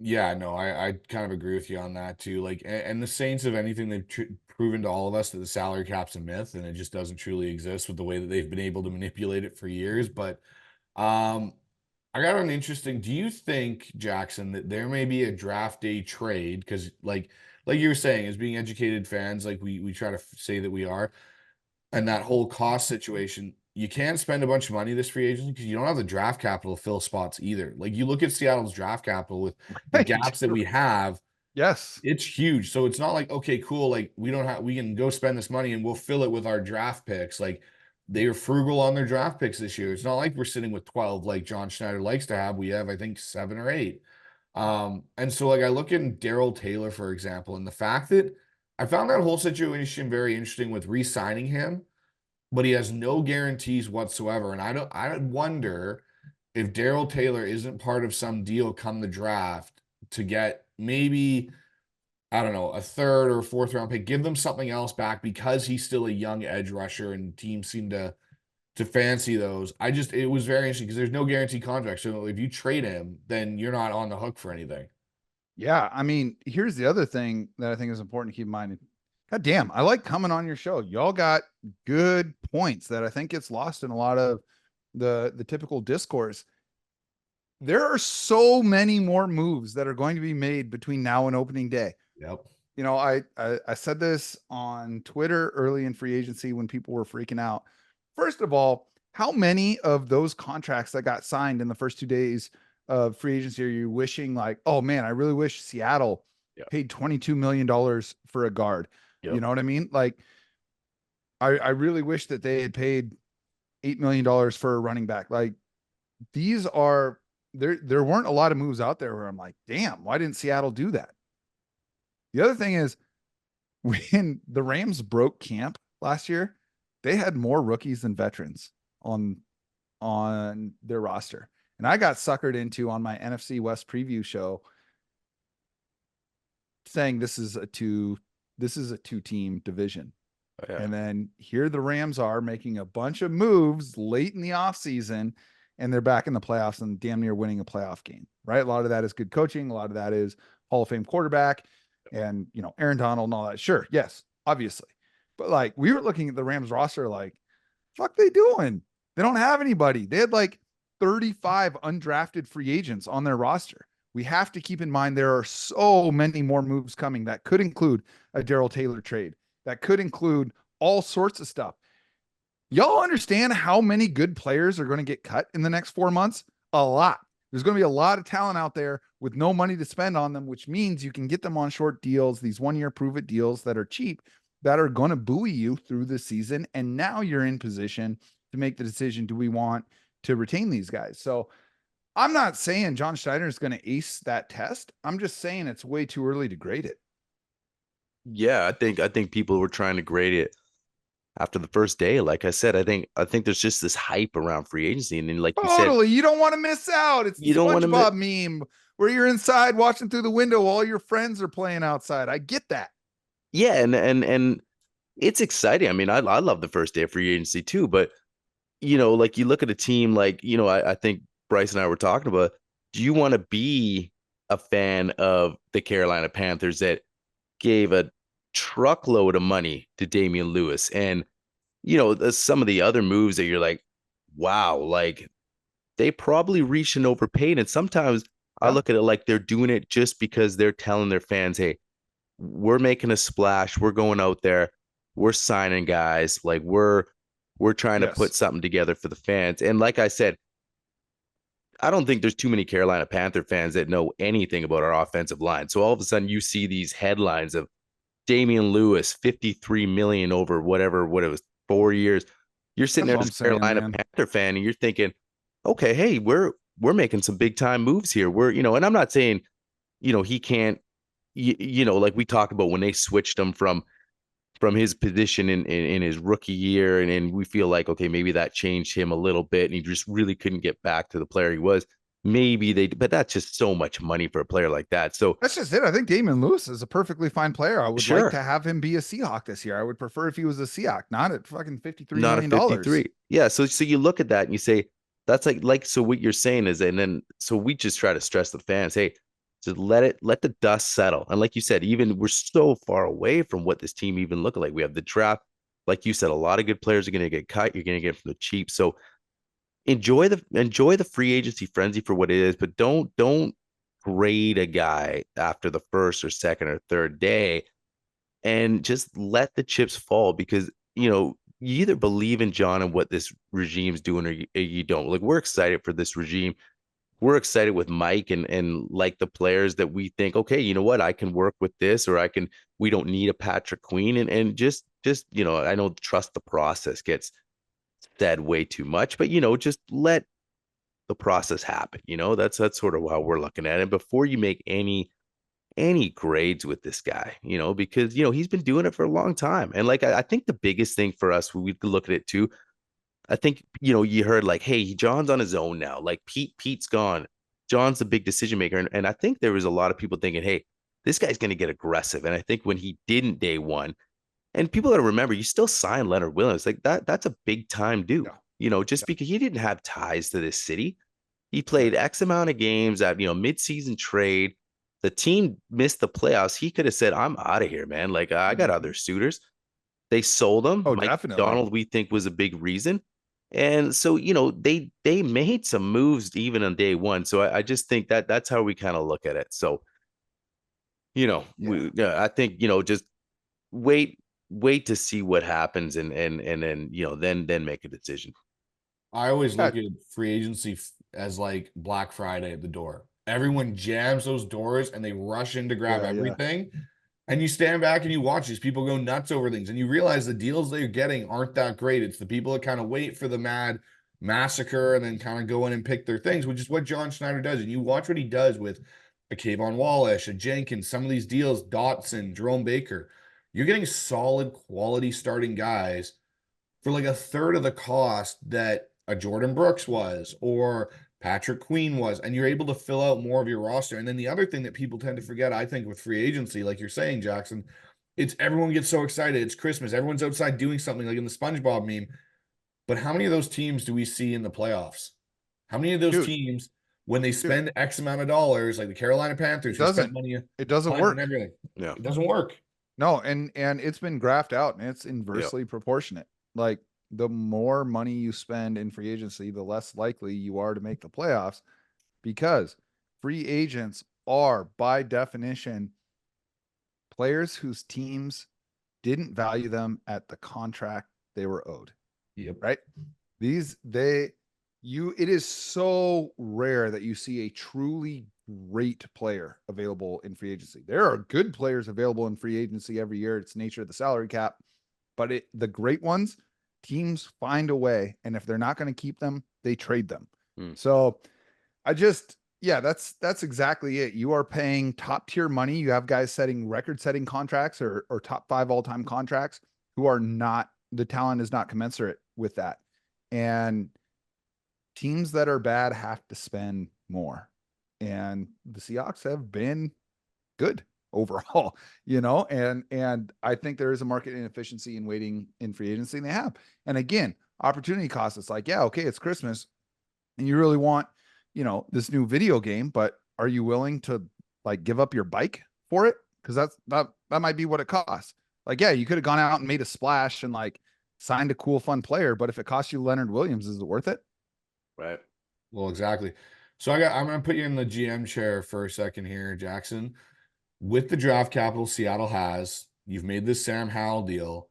Yeah, no, I kind of agree with you on that too. Like, and the Saints, if anything, they've proven to all of us that the salary cap's a myth, and it just doesn't truly exist with the way that they've been able to manipulate it for years. But I got an interesting. Do you think, Jacson, that there may be a draft day trade? Because like you were saying, as being educated fans, like we try to say that we are, and that whole cost situation, you can't spend a bunch of money this free agency because you don't have the draft capital to fill spots either. Like, you look at Seattle's draft capital with the gaps that we have, Yes, it's huge. So it's not like, okay, cool, like we can go spend this money and we'll fill it with our draft picks. Like, they are frugal on their draft picks this year. It's not like we're sitting with 12 like John Schneider likes to have. We have, I think, 7 or 8. And so like I look at Darrell Taylor, for example, and the fact that I found that whole situation very interesting with re-signing him, but he has no guarantees whatsoever. And I wonder if Darrell Taylor isn't part of some deal come the draft to get maybe, I don't know, a 3rd or 4th round pick, give them something else back because he's still a young edge rusher and teams seem to fancy those. It was very interesting because there's no guaranteed contract. So if you trade him, then you're not on the hook for anything. yeah. I mean, here's the other thing that I think is important to keep in mind. God damn, I like coming on your show. Y'all got good points that I think gets lost in a lot of the typical discourse. There are so many more moves that are going to be made between now and opening day. Yep. You know, I said this on Twitter early in free agency when people were freaking out. First of all, how many of those contracts that got signed in the first 2 days of free agency are you wishing like, oh man, I really wish Seattle paid $22 million for a guard. Yep. You know what I mean? Like, I really wish that they had paid $8 million for a running back. Like, these are there weren't a lot of moves out there where I'm like, damn, why didn't Seattle do that? The other thing is, when the Rams broke camp last year, they had more rookies than veterans on their roster. And I got suckered into on my NFC West preview show saying this is a two-team division. Oh, yeah. And then here the Rams are making a bunch of moves late in the offseason, and they're back in the playoffs and damn near winning a playoff game, right? A lot of that is good coaching. A lot of that is Hall of Fame quarterback and, you know, Aaron Donald and all that. Sure. Yes, obviously. But like, we were looking at the Rams roster like, fuck they doing? They don't have anybody. They had like 35 undrafted free agents on their roster. We have to keep in mind there are so many more moves coming that could include a Darrell Taylor trade, that could include all sorts of stuff. Y'all understand how many good players are going to get cut in the next 4 months? A lot. There's going to be a lot of talent out there with no money to spend on them, which means you can get them on short deals, these 1-year prove it deals that are cheap, that are going to buoy you through the season. And now you're in position to make the decision, do we want to retain these guys? So I'm not saying John Schneider is going to ace that test. I'm just saying it's way too early to grade it. Yeah, I think people were trying to grade it after the first day. Like I said, I think there's just this hype around free agency, and then like you said, Totally. You don't want to miss out. It's the you don't want to SpongeBob meme where you're inside watching through the window while your friends are playing outside. I get that. yeah, and it's exciting. I mean, I love the first day of free agency too, but like you look at a team like, I think Bryce and I were talking about, do you want to be a fan of the Carolina Panthers that gave a truckload of money to Damian Lewis, and some of the other moves that you're like, wow, like they probably reached and overpaid. And sometimes I look at it like they're doing it just because they're telling their fans, hey, we're making a splash, we're going out there, we're signing guys, like we're trying to put something together for the fans. And like I said, I don't think there's too many Carolina Panther fans that know anything about our offensive line. So all of a sudden you see these headlines of Damian Lewis, 53 million over what it was, 4 years. You're sitting there as a Carolina Panther fan and you're thinking, okay, hey, we're making some big time moves here. We're, and I'm not saying, he can't, like we talked about when they switched him from his position in his rookie year. And we feel like, okay, maybe that changed him a little bit and he just really couldn't get back to the player he was. But that's just so much money for a player like that. So that's just it. I think Damian Lewis is a perfectly fine player. I would like to have him be a Seahawk this year. I would prefer if he was a Seahawk, not at fucking $53 million. 53. Yeah. So you look at that and you say, that's like, so what you're saying is, and then, so we just try to stress the fans, hey, just let the dust settle. And like you said, even we're so far away from what this team even look like. We have the draft. Like you said, a lot of good players are going to get cut. You're going to get from the cheap. So enjoy the free agency frenzy for what it is, but don't grade a guy after the first or second or third day, and just let the chips fall, because you either believe in John and what this regime's doing, or you don't. Like, we're excited for this regime. We're excited with Mike and like the players that we think, okay, you know what, I can work with this, or we don't need a Patrick Queen, and just I know trust the process gets said way too much, but just let the process happen. That's sort of how we're looking at it before you make any grades with this guy, because he's been doing it for a long time. And like I think the biggest thing for us, we could look at it too, I think, you heard like, hey, John's on his own now. Like Pete's gone. John's the big decision maker. And I think there was a lot of people thinking, hey, this guy's going to get aggressive. And I think when he didn't day one, and people got to remember, you still signed Leonard Williams. Like that's a big time due, just because he didn't have ties to this city. He played X amount of games at, mid-season trade. The team missed the playoffs. He could have said, I'm out of here, man. Like, I got other suitors. They sold him. Oh, Mike definitely. Donald, we think, was a big reason. And so, they made some moves even on day one. So I just think that's how we kind of look at it. So, I think, just wait to see what happens, and then make a decision. I always look at free agency as like Black Friday at the door. Everyone jams those doors and they rush in to grab everything. And you stand back and you watch these people go nuts over things, and you realize the deals they're getting aren't that great. It's the people that kind of wait for the mad massacre and then kind of go in and pick their things, which is what John Schneider does. And you watch what he does with a Kayvon Wallace, a Jenkins, some of these deals, Dotson, Jerome Baker. You're getting solid quality starting guys for like a third of the cost that a Jordan Brooks was, or Patrick Queen was, and you're able to fill out more of your roster. And then the other thing that people tend to forget, I think, with free agency, like you're saying, Jacson, it's everyone gets so excited. It's Christmas. Everyone's outside doing something, like in the SpongeBob meme. But how many of those teams do we see in the playoffs? How many of those teams, when they spend X amount of dollars, like the Carolina Panthers, who spend money, it doesn't work. And everything. Yeah, it doesn't work. No, and it's been graphed out, and it's inversely proportionate. Like, the more money you spend in free agency, the less likely you are to make the playoffs, because free agents are, by definition, players whose teams didn't value them at the contract they were owed. Yep. right? It is so rare that you see a truly great player available in free agency. There are good players available in free agency every year. It's nature of the salary cap, but the great ones, teams find a way. And if they're not going to keep them, they trade them. So yeah, that's exactly it. You are paying top tier money. You have guys setting record setting contracts or top 5 all time contracts who are not, the talent is not commensurate with that. And teams that are bad have to spend more. And the Seahawks have been good overall, and I think there is a market inefficiency in waiting in free agency, and they have. And again, opportunity cost. It's like, yeah, okay, it's Christmas and you really want, this new video game, but are you willing to like give up your bike for it? Because that might be what it costs. Like, yeah, you could have gone out and made a splash and like signed a cool, fun player, but if it costs you Leonard Williams, is it worth it? Right. Well, exactly. So I'm going to put you in the GM chair for a second here, Jackson. With the draft capital Seattle has, you've made this Sam Howell deal.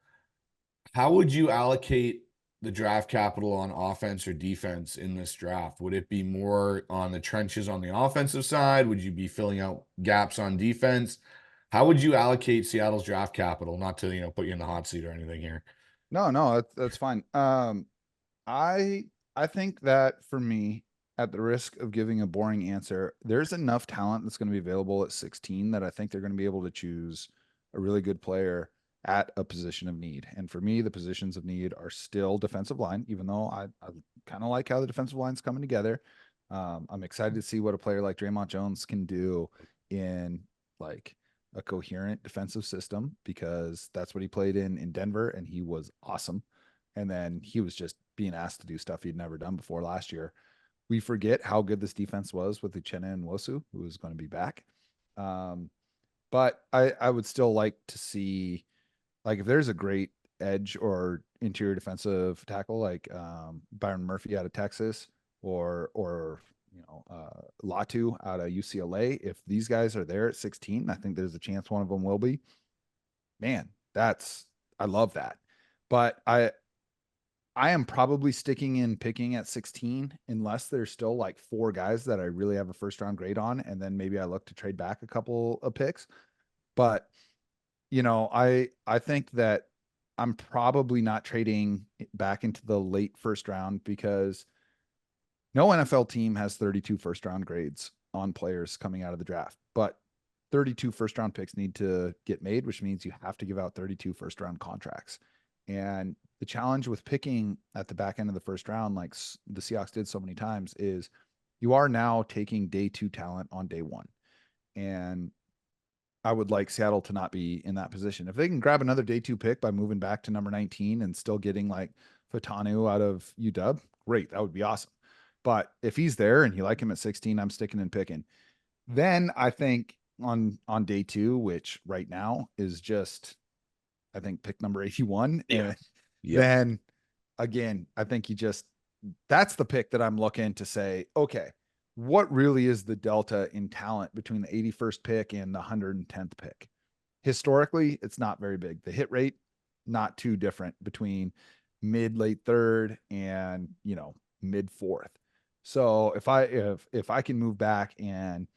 How would you allocate the draft capital on offense or defense in this draft? Would it be more on the trenches on the offensive side? Would you be filling out gaps on defense? How would you allocate Seattle's draft capital? Not to, put you in the hot seat or anything here. No, that's fine. I think that for me, at the risk of giving a boring answer, there's enough talent that's going to be available at 16 that I think they're going to be able to choose a really good player at a position of need. And for me, the positions of need are still defensive line, even though I kind of like how the defensive line's coming together. I'm excited to see what a player like Draymond Jones can do in like a coherent defensive system, because that's what he played in Denver, and he was awesome. And then he was just being asked to do stuff he'd never done before last year. We forget how good this defense was with Uchenna and Wosu, who is going to be back. But I would still like to see, like, if there's a great edge or interior defensive tackle like Byron Murphy out of Texas, or Latu out of UCLA. If these guys are there at 16, I think there's a chance one of them will be. Man, I love that. But I am probably sticking in picking at 16 unless there's still like 4 guys that I really have a first round grade on, and then maybe I look to trade back a couple of picks. But I think that I'm probably not trading back into the late first round, because no NFL team has 32 first round grades on players coming out of the draft, but 32 first round picks need to get made, which means you have to give out 32 first round contracts. And the challenge with picking at the back end of the first round, like the Seahawks did so many times, is you are now taking day 2 talent on day 1. And I would like Seattle to not be in that position. If they can grab another day 2 pick by moving back to number 19 and still getting like Fatanu out of UW, great. That would be awesome. But if he's there and you like him at 16, I'm sticking and picking. Then I think on day 2, which right now is just, I think, pick number 81. Yeah. Then again, I think that's the pick that I'm looking to say, okay, what really is the delta in talent between the 81st pick and the 110th pick? Historically, it's not very big. The hit rate, not too different between late 3rd and, mid 4th. So if I can move back and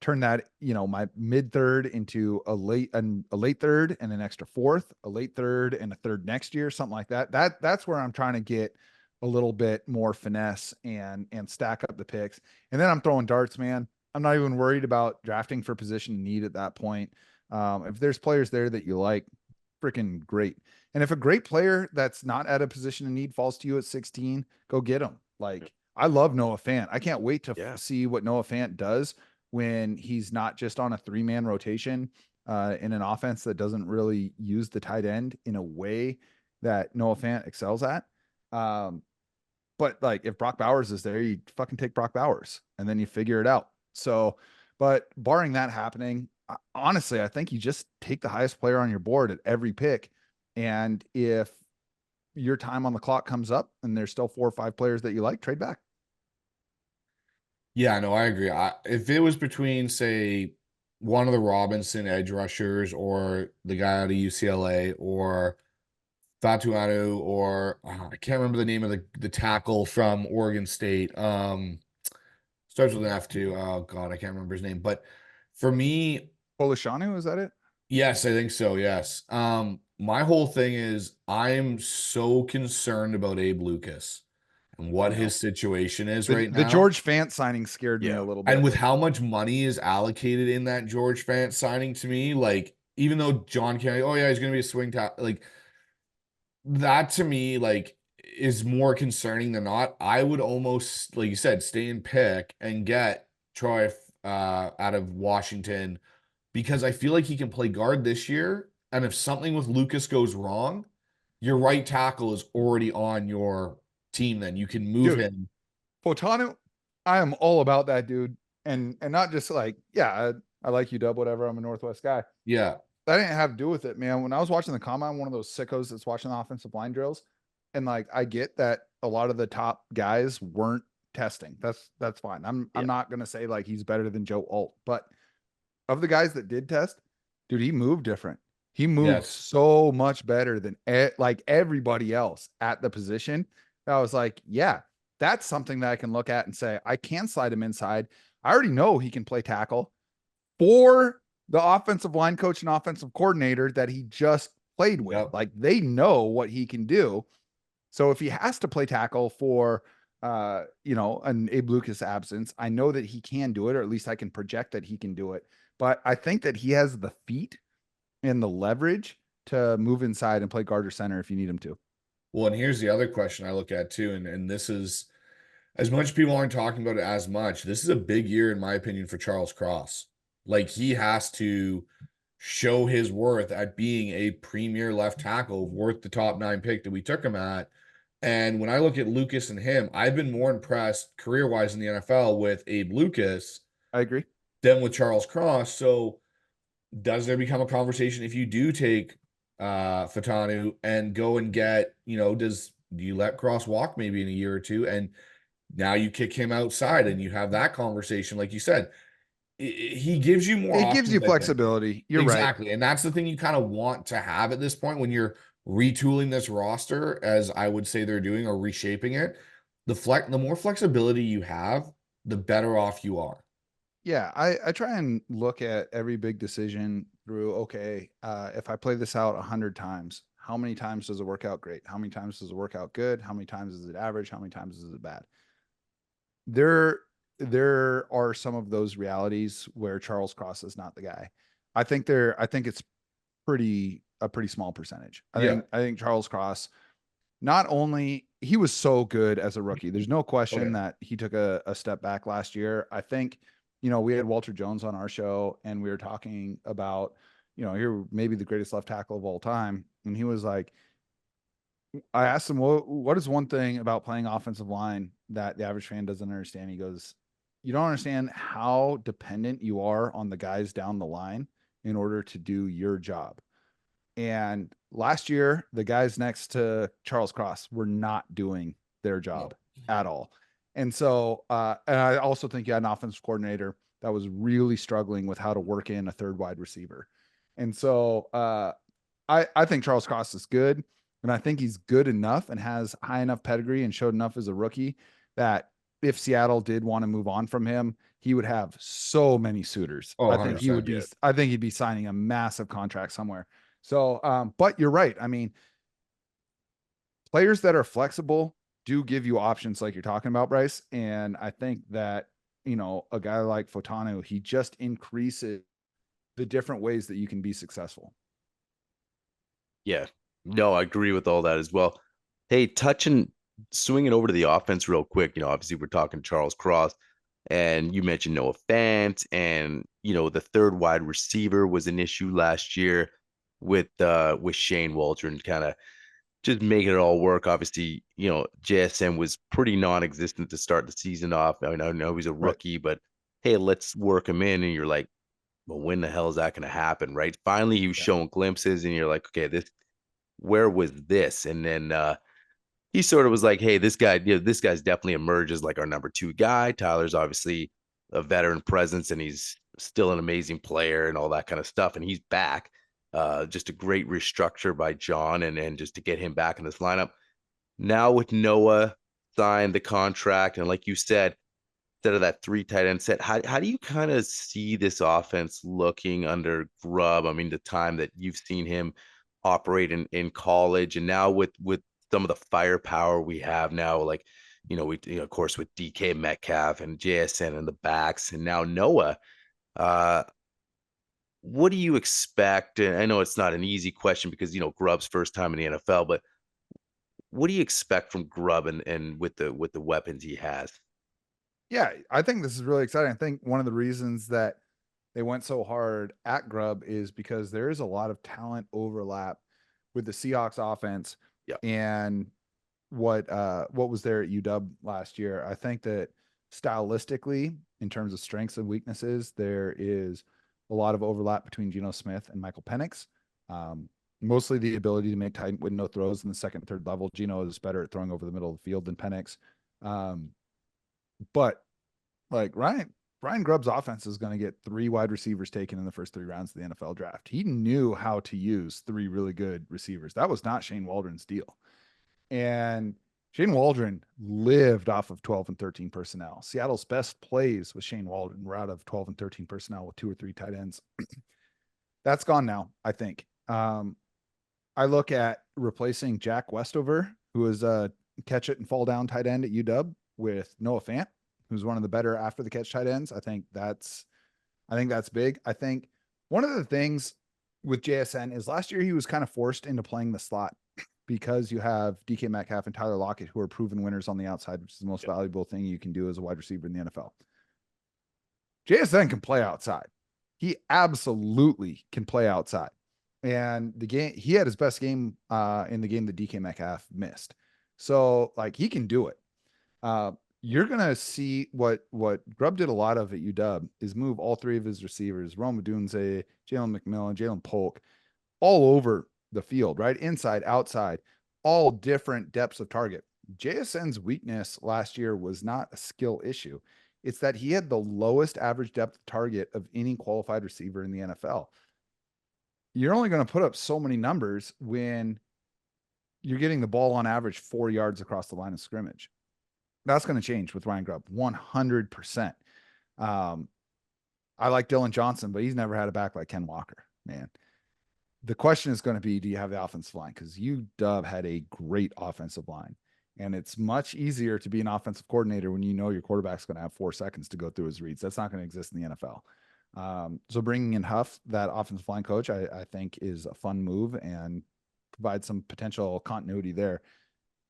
turn that, my mid 3rd into a late 3rd and an extra 4th, a late 3rd and a 3rd next year, something like that. That's where I'm trying to get a little bit more finesse and stack up the picks. And then I'm throwing darts, man. I'm not even worried about drafting for position need at that point. If there's players there that you like, freaking great. And if a great player that's not at a position of need falls to you at 16, go get him. Like, I love Noah Fant. I can't wait to see what Noah Fant does when he's not just on a 3-man rotation in an offense that doesn't really use the tight end in a way that Noah Fant excels at. But like, if Brock Bowers is there, you fucking take Brock Bowers and then you figure it out. So, but barring that happening, honestly, I think you just take the highest player on your board at every pick. And if your time on the clock comes up and there's still 4 or 5 players that you like, trade back. Yeah, no, I agree. If it was between, say, one of the Robinson edge rushers or the guy out of UCLA or Fatuanu, or I can't remember the name of the tackle from Oregon State. Starts with an F too. Oh God, I can't remember his name. But for me, Polishanu, is that it? yes, I think so. Yes. My whole thing is I'm so concerned about Abe Lucas and I what know. his situation is The right the now. George Fant signing scared me Yeah. a little And bit. with how much money is allocated in that George Fant signing to me, like even though John Kennedy, oh yeah, he's gonna be a swing tackle, like that to me, like is more concerning than not. I would almost, like you said, stay in pick and get Troy out of Washington because I feel like he can play guard this year. And if something with Lucas goes wrong, your right tackle is already on your team. Then you can move Dude, him. Fotanu, I am all about that dude. And not just like, yeah, I like you, Dub, whatever. I'm a Northwest guy. Yeah. That didn't have to do with it, man. When I was watching the combine, one of those sickos that's watching the offensive line drills, and like I get that a lot of the top guys weren't testing. That's fine. I'm Yeah. not gonna say like he's better than Joe Alt, but of the guys that did test, dude, he moved different. He moved Yes. so much better than like everybody else at the position. I was like, yeah, that's something that I can look at and say, I can slide him inside. I already know he can play tackle for the offensive line coach and offensive coordinator that he just played with. Yep. Like they know what he can do. So if he has to play tackle for an Abe Lucas absence, I know that he can do it, or at least I can project that he can do it. But I think that he has the feet and the leverage to move inside and play guard or center if you need him to. Well, and here's the other question I look at too, and this is as much people aren't talking about it as much. This is a big year, in my opinion, for Charles Cross. Like he has to show his worth at being a premier left tackle, worth the top 9 pick that we took him at. And when I look at Lucas and him, I've been more impressed career-wise in the NFL with Abe Lucas I agree. than with Charles Cross. So does there become a conversation if you do take Fatanu and go and get, do you let Cross walk maybe in a year or two, and now you kick him outside and you have that conversation, like you said, he gives you more It gives options, you I think. Flexibility. You're right. Exactly. And that's the thing you kind of want to have at this point when you're retooling this roster, as I would say they're doing, or reshaping it. The more flexibility you have, the better off you are. Yeah, I try and look at every big decision through, okay, if I play this out 100 times, how many times does it work out great? How many times does it work out good? How many times is it average? How many times is it bad? There are some of those realities where Charles Cross is not the guy. I think it's a pretty small percentage. I think Charles Cross, not only he was so good as a rookie, there's no question that he took a step back last year. I think, we had Walter Jones on our show and we were talking about, here maybe the greatest left tackle of all time. And he was like, I asked him, what is one thing about playing offensive line that the average fan doesn't understand? He goes, you don't understand how dependent you are on the guys down the line in order to do your job. And last year, the guys next to Charles Cross were not doing their job at all. And so, and I also think you had an offensive coordinator that was really struggling with how to work in a third wide receiver. And so, I think Charles Cross is good. And I think he's good enough and has high enough pedigree and showed enough as a rookie that if Seattle did want to move on from him, he would have so many suitors. Oh, I think he would be, yeah. I think he'd be signing a massive contract somewhere. So, but you're right. I mean, players that are flexible do give you options like you're talking about, Bryce. And I think that, a guy like Fotanu, he just increases the different ways that you can be successful. Yeah. No, I agree with all that as well. Hey, swinging over to the offense real quick. Obviously we're talking Charles Cross, and you mentioned Noah Fant, and the third wide receiver was an issue last year with Shane Waldron, kind of just making it all work. Obviously, JSN was pretty non-existent to start the season off. I know he's a rookie, but hey, let's work him in. And you're like, well, when the hell is that going to happen, right? Finally, he was showing glimpses, and you're like, okay, where was this? And then he sort of was like, hey, this guy's definitely emerged as like our number 2 guy. Tyler's obviously a veteran presence, and he's still an amazing player and all that kind of stuff. And he's back. Just a great restructure by John and just to get him back in this lineup. Now with Noah signed the contract, and like you said, instead of that 3 tight end set, how do you kind of see this offense looking under Grub? I mean, the time that you've seen him operate in college, and now with some of the firepower we have now, like of course with DK Metcalf and JSN and the backs, and now Noah. Uh, what do you expect? And I know it's not an easy question because Grub's first time in the NFL, but what do you expect from Grub and with the weapons he has? Yeah, I think this is really exciting. I think one of the reasons that they went so hard at Grub is because there is a lot of talent overlap with the Seahawks offense Yeah. and what was there at UW last year. I think that stylistically, in terms of strengths and weaknesses, there is a lot of overlap between Geno Smith and Michael Penix. Mostly the ability to make tight window throws in the second, third level. Geno is better at throwing over the middle of the field than Penix. But like Ryan Grubb's offense is going to get 3 wide receivers taken in the first 3 rounds of the NFL draft. He knew how to use 3 really good receivers. That was not Shane Waldron's deal. And Shane Waldron lived off of 12 and 13 personnel. Seattle's best plays with Shane Waldron were out of 12 and 13 personnel with 2 or 3 tight ends. That's gone now, I think. I look at replacing Jack Westover, who is a catch it and fall down tight end at UW, with Noah Fant, who's one of the better after the catch tight ends. I think that's big. I think one of the things with JSN is last year he was kind of forced into playing the slot because you have DK Metcalf and Tyler Lockett, who are proven winners on the outside, which is the most valuable thing you can do as a wide receiver in the NFL. JSN can play outside. He absolutely can play outside. And the game, he had his best game in the game that DK Metcalf missed. So like he can do it. You're going to see what Grub did a lot of at UW is move all 3 of his receivers, Rome Odunze, Jalen McMillan, Jalen Polk, all over the field, right? Inside, outside, all different depths of target. JSN's weakness last year was not a skill issue. It's that he had the lowest average depth of target of any qualified receiver in the NFL. You're only going to put up so many numbers when you're getting the ball on average 4 yards across the line of scrimmage. That's going to change with Ryan Grubb, 100%. I like Dylan Johnson, but he's never had a back like Ken Walker, man. The question is going to be, do you have the offensive line? Because UW had a great offensive line. And it's much easier to be an offensive coordinator when you know your quarterback's going to have 4 seconds to go through his reads. That's not going to exist in the NFL. So bringing in Huff, that offensive line coach, I think is a fun move and provides some potential continuity there.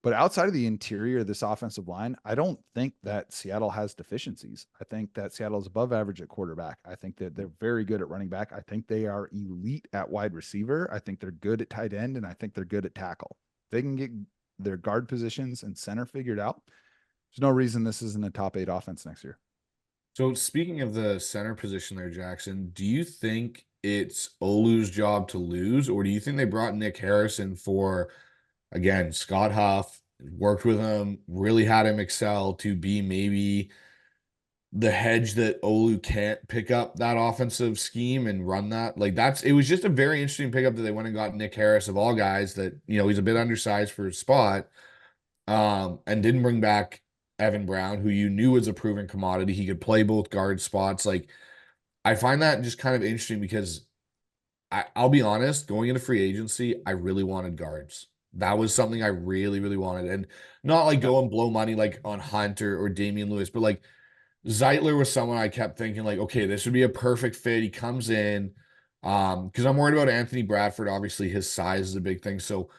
But outside of the interior of this offensive line, I don't think that Seattle has deficiencies. I think that Seattle is above average at quarterback. I think that they're very good at running back. I think they are elite at wide receiver. I think they're good at tight end, and I think they're good at tackle. They can get their guard positions and center figured out. There's no reason this isn't a top 8 offense next year. So speaking of the center position there, Jackson, do you think it's Olu's job to lose, or do you think they brought Nick Harrison for, again, Scott Huff, worked with him, really had him excel to be maybe the hedge that Olu can't pick up that offensive scheme and run that? Like it was just a very interesting pickup that they went and got Nick Harris of all guys that, he's a bit undersized for his spot, and didn't bring back Evan Brown, who you knew was a proven commodity. He could play both guard spots. Like, I find that just kind of interesting because I'll be honest, going into free agency, I really wanted guards. That was something I really, really wanted. And not like go and blow money like on Hunt or Damian Lewis, but like Zeitler was someone I kept thinking like, okay, this would be a perfect fit. He comes in, because I'm worried about Anthony Bradford. Obviously, his size is a big thing. So,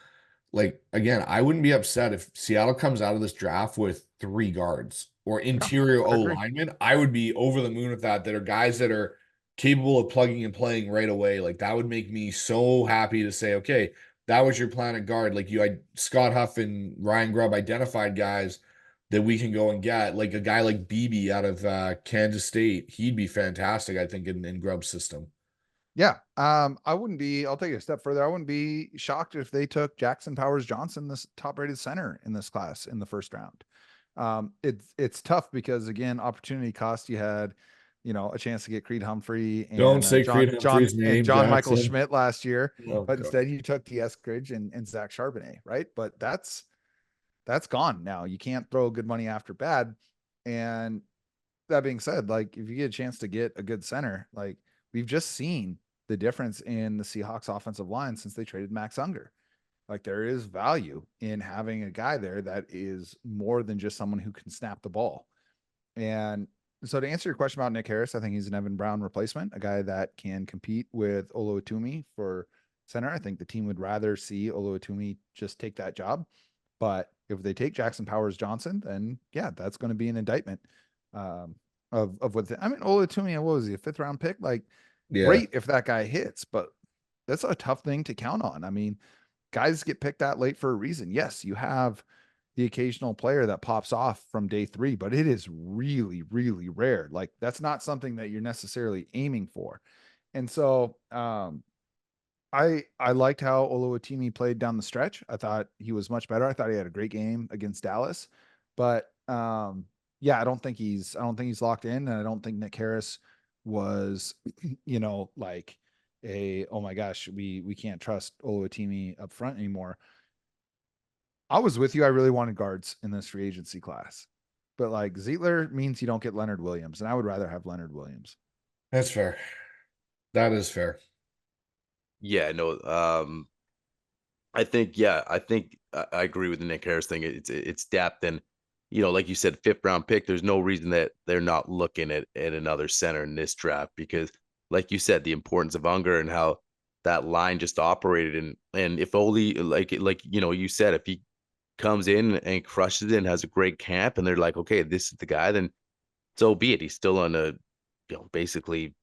like, again, I wouldn't be upset if Seattle comes out of this draft with 3 guards or interior O linemen. I would be over the moon with that are guys that are capable of plugging and playing right away. Like, that would make me so happy to say, okay, that was your plan at guard. Like, Scott Huff and Ryan Grubb identified guys that we can go and get. Like a guy like Beebe out of Kansas State. He'd be fantastic, I think, in Grubb's system. Yeah. I'll take it a step further. I wouldn't be shocked if they took Jackson Powers Johnson, this top rated center in this class in the first round. It's tough because, again, opportunity cost. You had a chance to get Creed Humphrey Don't and say Creed Humphrey's name, John Michael Jackson. Schmidt last year, Oh, but God. instead you took T.S. Cridge and Zach Charbonnet, right? But that's gone now. You can't throw good money after bad. And that being said, like if you get a chance to get a good center, like we've just seen the difference in the Seahawks offensive line since they traded Max Unger. Like there is value in having a guy there that is more than just someone who can snap the ball. And so to answer your question about Nick Harris, I think he's an Evan Brown replacement, a guy that can compete with Oluwatumi for center. I think the team would rather see Oluwatumi just take that job. But if they take Jackson Powers Johnson, then yeah, that's going to be an indictment of what I mean, Oluwatumi, what was he, a 5th round pick? Like great if that guy hits, but that's a tough thing to count on. I mean, guys get picked that late for a reason. Yes, you have the occasional player that pops off from day 3, but it is really, really rare. Like that's not something that you're necessarily aiming for. And so I liked how Oluwatimi played down the stretch. I thought he was much better. I thought he had a great game against Dallas. But yeah, I don't think he's locked in, and I don't think Nick Harris was, like oh my gosh, we can't trust Oluwatimi up front anymore. I was with you. I really wanted guards in this free agency class, but like Zietler means you don't get Leonard Williams, and I would rather have Leonard Williams. That's fair. That is fair. Yeah, no. I think I agree with the Nick Harris thing. It's depth, and like you said, 5th round pick. There's no reason that they're not looking at another center in this draft because, like you said, the importance of Unger and how that line just operated, and if only like you said, if he comes in and crushes it and has a great camp, and they're like, okay, this is the guy, then so be it. He's still on a basically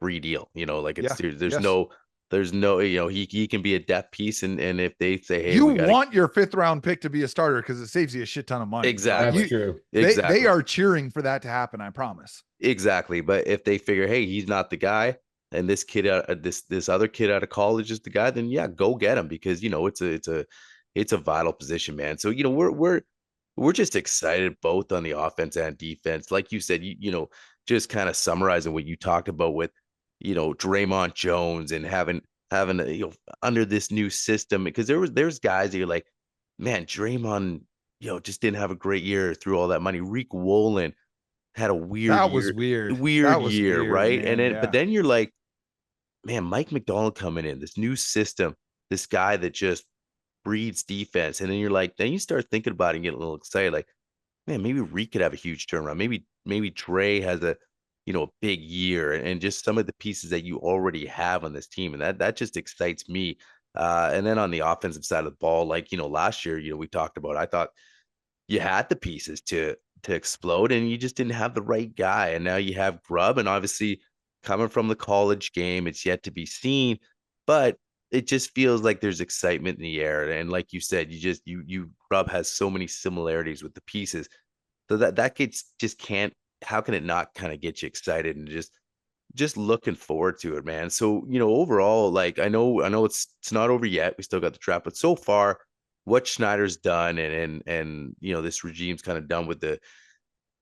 free deal. Like Yeah. there's no he can be a depth piece, and if they say, hey, you we gotta, want your 5th round pick to be a starter because it saves you a shit ton of money. exactly. That's true. Exactly. They are cheering for that to happen. I promise. Exactly. But if they figure, hey, he's not the guy, and this kid this other kid out of college is the guy, then yeah, go get him because it's a vital position, man. So we're just excited both on the offense and defense. Like you said, just kind of summarizing what you talked about with Draymond Jones and having under this new system, because there's guys that you're like, man, Draymond just didn't have a great year through all that money. Reek Wolin had a weird That year, was weird. weird That was year, weird, right? man. And then Yeah. but then you're like, man, Mike McDonald coming in, this new system, this guy that just breeds defense, and then you're like, then you start thinking about it and get a little excited, like, man, maybe Reek could have a huge turnaround. Maybe Dre has a big year, and just some of the pieces that you already have on this team, and that just excites me. And then on the offensive side of the ball, like last year, we talked about, I thought you had the pieces to explode, and you just didn't have the right guy. And now you have Grub, and obviously coming from the college game, it's yet to be seen, but it just feels like there's excitement in the air. And like you said, you Grub has so many similarities with the pieces, so that gets just can't. How can it not kind of get you excited and just looking forward to it, man? So overall, like I know it's not over yet. We still got the draft, but so far, what Schneider's done and this regime's kind of done with the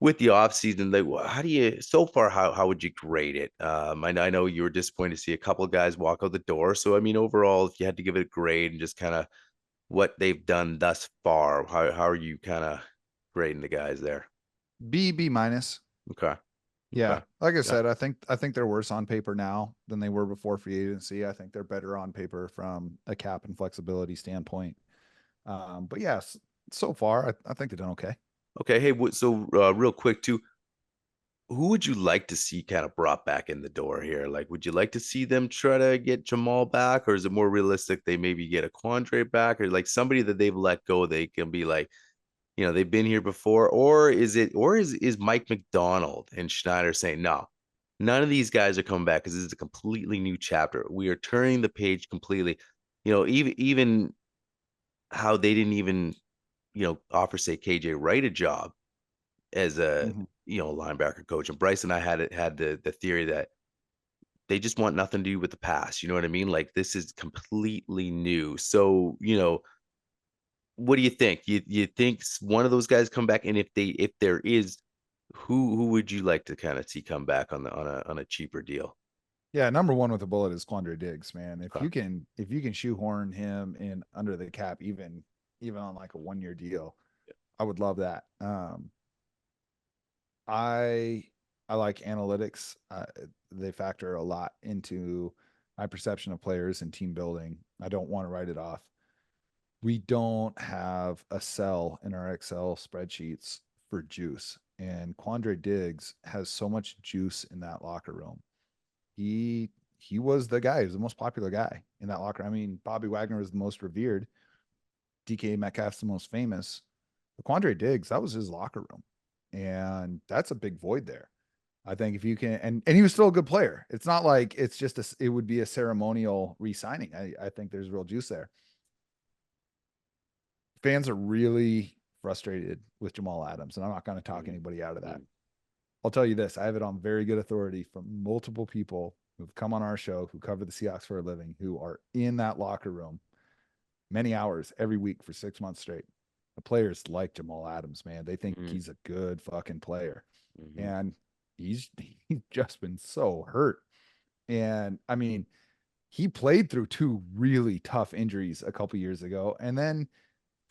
offseason, like how do you so far, how would you grade it? I know you were disappointed to see a couple of guys walk out the door. So I mean, overall, if you had to give it a grade and just kind of what they've done thus far, how are you kind of grading the guys there? B minus. Okay. Yeah. Okay. Like I Yeah. said, I think they're worse on paper now than they were before free agency. I think they're better on paper from a cap and flexibility standpoint. But yes, so far, I think they've done okay. Okay. Hey, so real quick too, who would you like to see kind of brought back in the door here? Like, would you like to see them try to get Jamal back, or is it more realistic they maybe get a Quandre back, or like somebody that they've let go, they can be like, they've been here before, or is Mike McDonald and Schneider saying, no, none of these guys are coming back because this is a completely new chapter. We are turning the page completely. Even how they didn't even, offer, say, KJ Wright a job as a, linebacker coach. And Bryce and I had the theory that they just want nothing to do with the past. You know what I mean? Like this is completely new. So, what do you think? You think one of those guys come back, and if there is Who would you like to kind of see come back on a cheaper deal? Yeah, number one with a bullet is Quandre Diggs, man. Okay. If you can shoehorn him in under the cap, even on like a 1 year deal, I would love that. I I like analytics. They factor a lot into my perception of players and team building. I don't want to write it off. We don't have a cell in our Excel spreadsheets for juice, and Quandre Diggs has so much juice in that locker room. He was the guy. He was the most popular guy in that locker. I mean, Bobby Wagner was the most revered. DK Metcalf's the most famous. But Quandre Diggs, that was his locker room, and that's a big void there. I think if you can, and he was still a good player. It's not like it's just it would be a ceremonial re-signing. I think there's real juice there. Fans are really frustrated with Jamal Adams, and I'm not going to talk anybody out of that. I'll tell you this: I have it on very good authority from multiple people who've come on our show who cover the Seahawks for a living, who are in that locker room many hours every week for 6 months straight. The players like Jamal Adams, man. They think he's a good fucking player. And he's just been so hurt. And I mean, he played through 2 really tough injuries a couple years ago. And then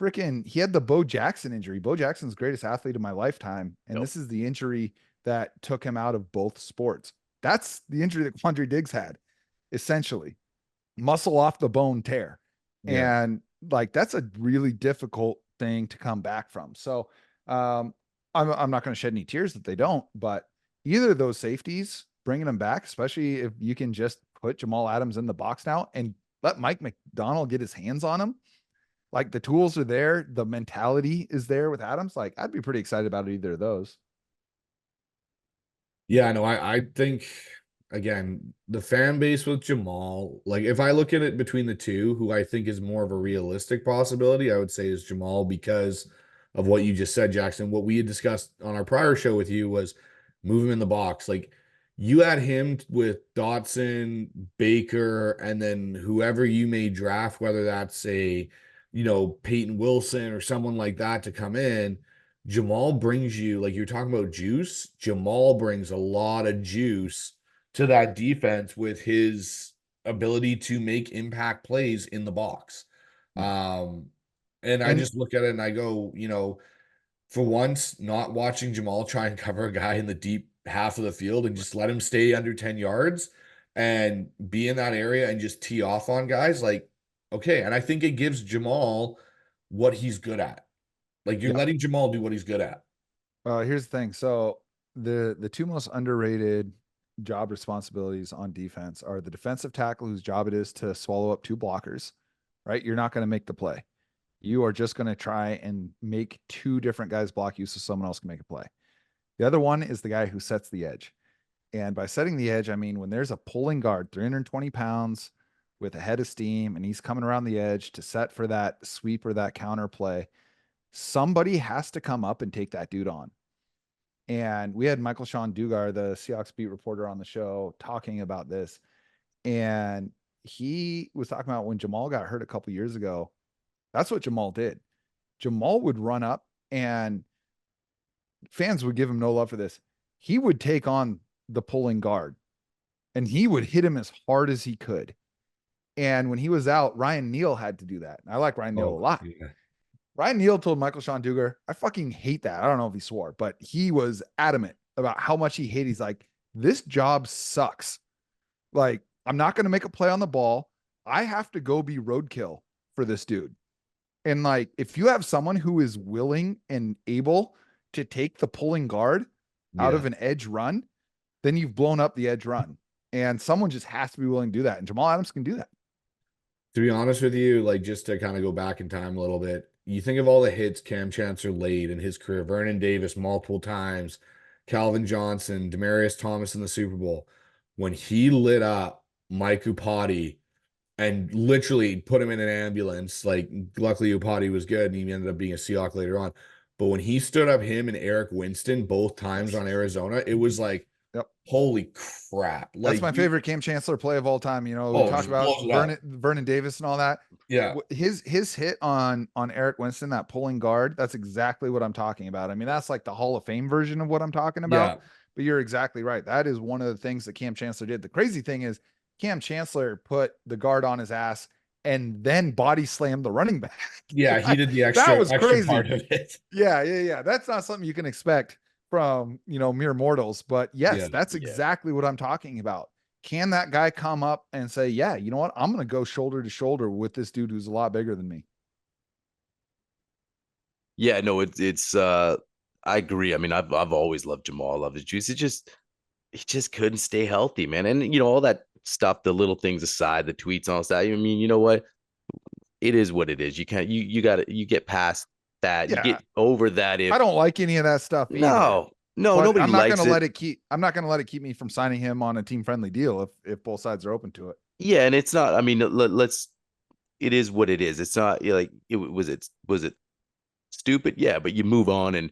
freaking he had the Bo Jackson injury. Bo Jackson's greatest athlete of my lifetime. And this is the injury that took him out of both sports. That's the injury that Quandre Diggs had, essentially. Muscle off the bone tear. Yeah. And like that's a really difficult thing to come back from. So I'm not going to shed any tears that they don't, but either of those safeties, bringing them back, especially if you can just put Jamal Adams in the box now and let Mike McDonald get his hands on him. Like the tools are there. The mentality is there with Adams. Like I'd be pretty excited about either of those. Yeah, no, I think again, the fan base with Jamal, like if I look at it between the two, who I think is more of a realistic possibility, I would say is Jamal because of what you just said, Jackson. What we had discussed on our prior show with you was move him in the box. Like you had him with Dotson, Baker, and then whoever you may draft, whether that's Peyton Wilson or someone like that to come in. Jamal brings you, like you're talking about juice. Jamal brings a lot of juice to that defense with his ability to make impact plays in the box. And I just look at it and I go, for once, not watching Jamal try and cover a guy in the deep half of the field and just let him stay under 10 yards and be in that area and just tee off on guys, like, okay. And I think it gives Jamal what he's good at. Like you're letting Jamal do what he's good at. Here's the thing. So the 2 most underrated job responsibilities on defense are the defensive tackle, whose job it is to swallow up 2 blockers, right? You're not going to make the play. You are just going to try and make 2 different guys block you so someone else can make a play. The other one is the guy who sets the edge. And by setting the edge, I mean, when there's a pulling guard, 320 pounds with a head of steam, and he's coming around the edge to set for that sweep or that counter play, somebody has to come up and take that dude on. And we had Michael Sean Dugar, the Seahawks beat reporter, on the show talking about this. And he was talking about when Jamal got hurt a couple years ago, that's what Jamal did. Jamal would run up, and fans would give him no love for this. He would take on the pulling guard, and he would hit him as hard as he could. And when he was out, Ryan Neal had to do that. And I like Ryan Neal a lot. Yeah. Ryan Neal told Michael Sean Dugar, I fucking hate that. I don't know if he swore, but he was adamant about how much he hated. He's like, this job sucks. Like, I'm not going to make a play on the ball. I have to go be roadkill for this dude. And like, if you have someone who is willing and able to take the pulling guard out of an edge run, then you've blown up the edge run. And someone just has to be willing to do that. And Jamal Adams can do that. To be honest with you, like just to kind of go back in time a little bit, you think of all the hits Cam Chancellor laid in his career, Vernon Davis multiple times, Calvin Johnson, Demaryius Thomas in the Super Bowl. When he lit up Mike Upati and literally put him in an ambulance, like luckily Upati was good and he ended up being a Seahawk later on. But when he stood up him and Eric Winston both times on Arizona, it was like, Yep. Holy crap. That's Like my favorite Cam Chancellor play of all time. You know, we oh, talk just about blows it up. Vernon Davis and all that. Yeah. His hit on Eric Winston, that pulling guard, that's exactly what I'm talking about. I mean, that's like the Hall of Fame version of what I'm talking about. Yeah. But you're exactly right. That is one of the things that Cam Chancellor did. The crazy thing is Cam Chancellor put the guard on his ass and then body slammed the running back. Yeah, he did the That was extra crazy. part of it. Yeah. That's not something you can expect from, you know, mere mortals. But yes, Yeah, that's exactly what I'm talking about. Can that guy come up and say, yeah, you know what? I'm going to go shoulder to shoulder with this dude who's a lot bigger than me. Yeah, no, it's I agree. I mean, I've always loved Jamal, loved his juice. He just couldn't stay healthy, man. And you know, all that stuff, the little things aside, the tweets and all that. I mean, you know what? It is what it is. You can't you got to you get past that. You Yeah. get over that if I don't like any of that stuff either. No, But nobody I'm not likes going to it. let it keep. I'm not going to let it keep me from signing him on a team friendly deal if both sides are open to it. Yeah, and it's not. I mean, let's. It is what it is. It's not like it was. Was it stupid? Yeah, but you move on, and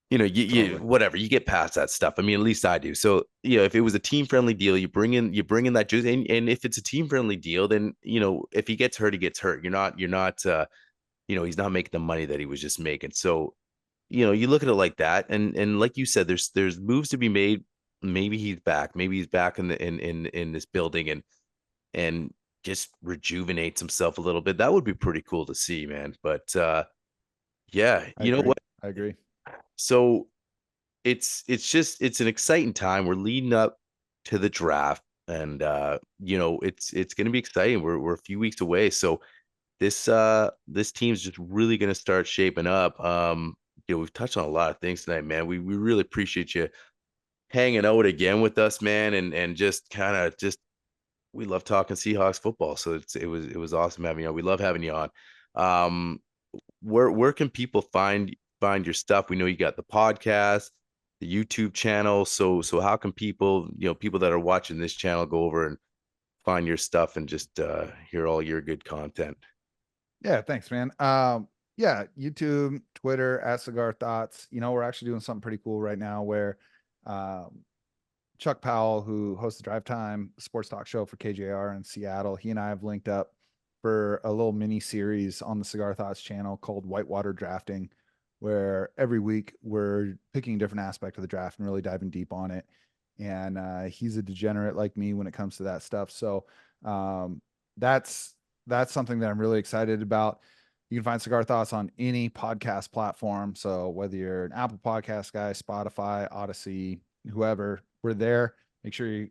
you know, you Totally. whatever. You get past that stuff. I mean, at least I do. So you know, if it was a team friendly deal, you bring in that juice, and if it's a team friendly deal, then you know, if he gets hurt, he gets hurt. You're not. You know, he's not making the money that he was just making. So you know, you look at it like that, and like you said, there's moves to be made. Maybe he's back. Maybe he's back in the in this building and just rejuvenates himself a little bit. That would be pretty cool to see, man. But yeah, you know what? I agree. So it's an exciting time. We're leading up to the draft, and you know, it's gonna be exciting. We're a few weeks away. So this team's just really gonna start shaping up. You know, we've touched on a lot of things tonight, man. We really appreciate you hanging out again with us, man, and just kind of just we love talking Seahawks football. So it was awesome having you on. We love having you on. Um, where can people find your stuff? We know you got the podcast, the YouTube channel. So how can people, you know, people that are watching this channel go over and find your stuff and just hear all your good content? Yeah, thanks, man. Yeah, YouTube, Twitter, at Cigar Thoughts. You know, we're actually doing something pretty cool right now where Chuck Powell, who hosts the Drive Time sports talk show for KJR in Seattle, he and I have linked up for a little mini series on the Cigar Thoughts channel called Whitewater Drafting, where every week we're picking a different aspect of the draft and really diving deep on it. And he's a degenerate like me when it comes to that stuff. So that's something that I'm really excited about. You can find Cigar Thoughts on any podcast platform. So whether you're an Apple Podcast guy, Spotify, Odyssey, whoever, we're there. Make sure you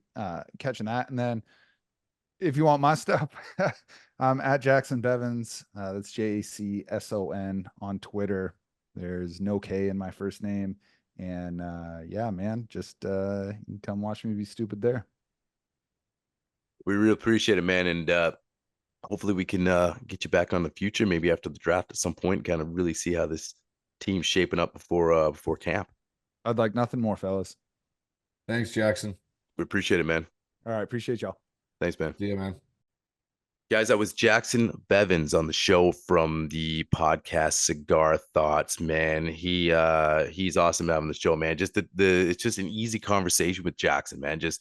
catching that. And then if you want my stuff, I'm at Jacson Bevens. That's Jacson on Twitter. There's no K in my first name. And yeah, man, just you can come watch me be stupid there. We really appreciate it, man, and hopefully we can get you back on the future, maybe after the draft at some point, kind of really see how this team's shaping up before camp. I'd like nothing more, fellas. Thanks, Jacson. We appreciate it, man. All right, appreciate y'all. Thanks, man. See you, man. Guys, that was Jacson Bevens on the show from the podcast Cigar Thoughts, man. He's awesome having the show, man. Just it's just an easy conversation with Jacson, man. Just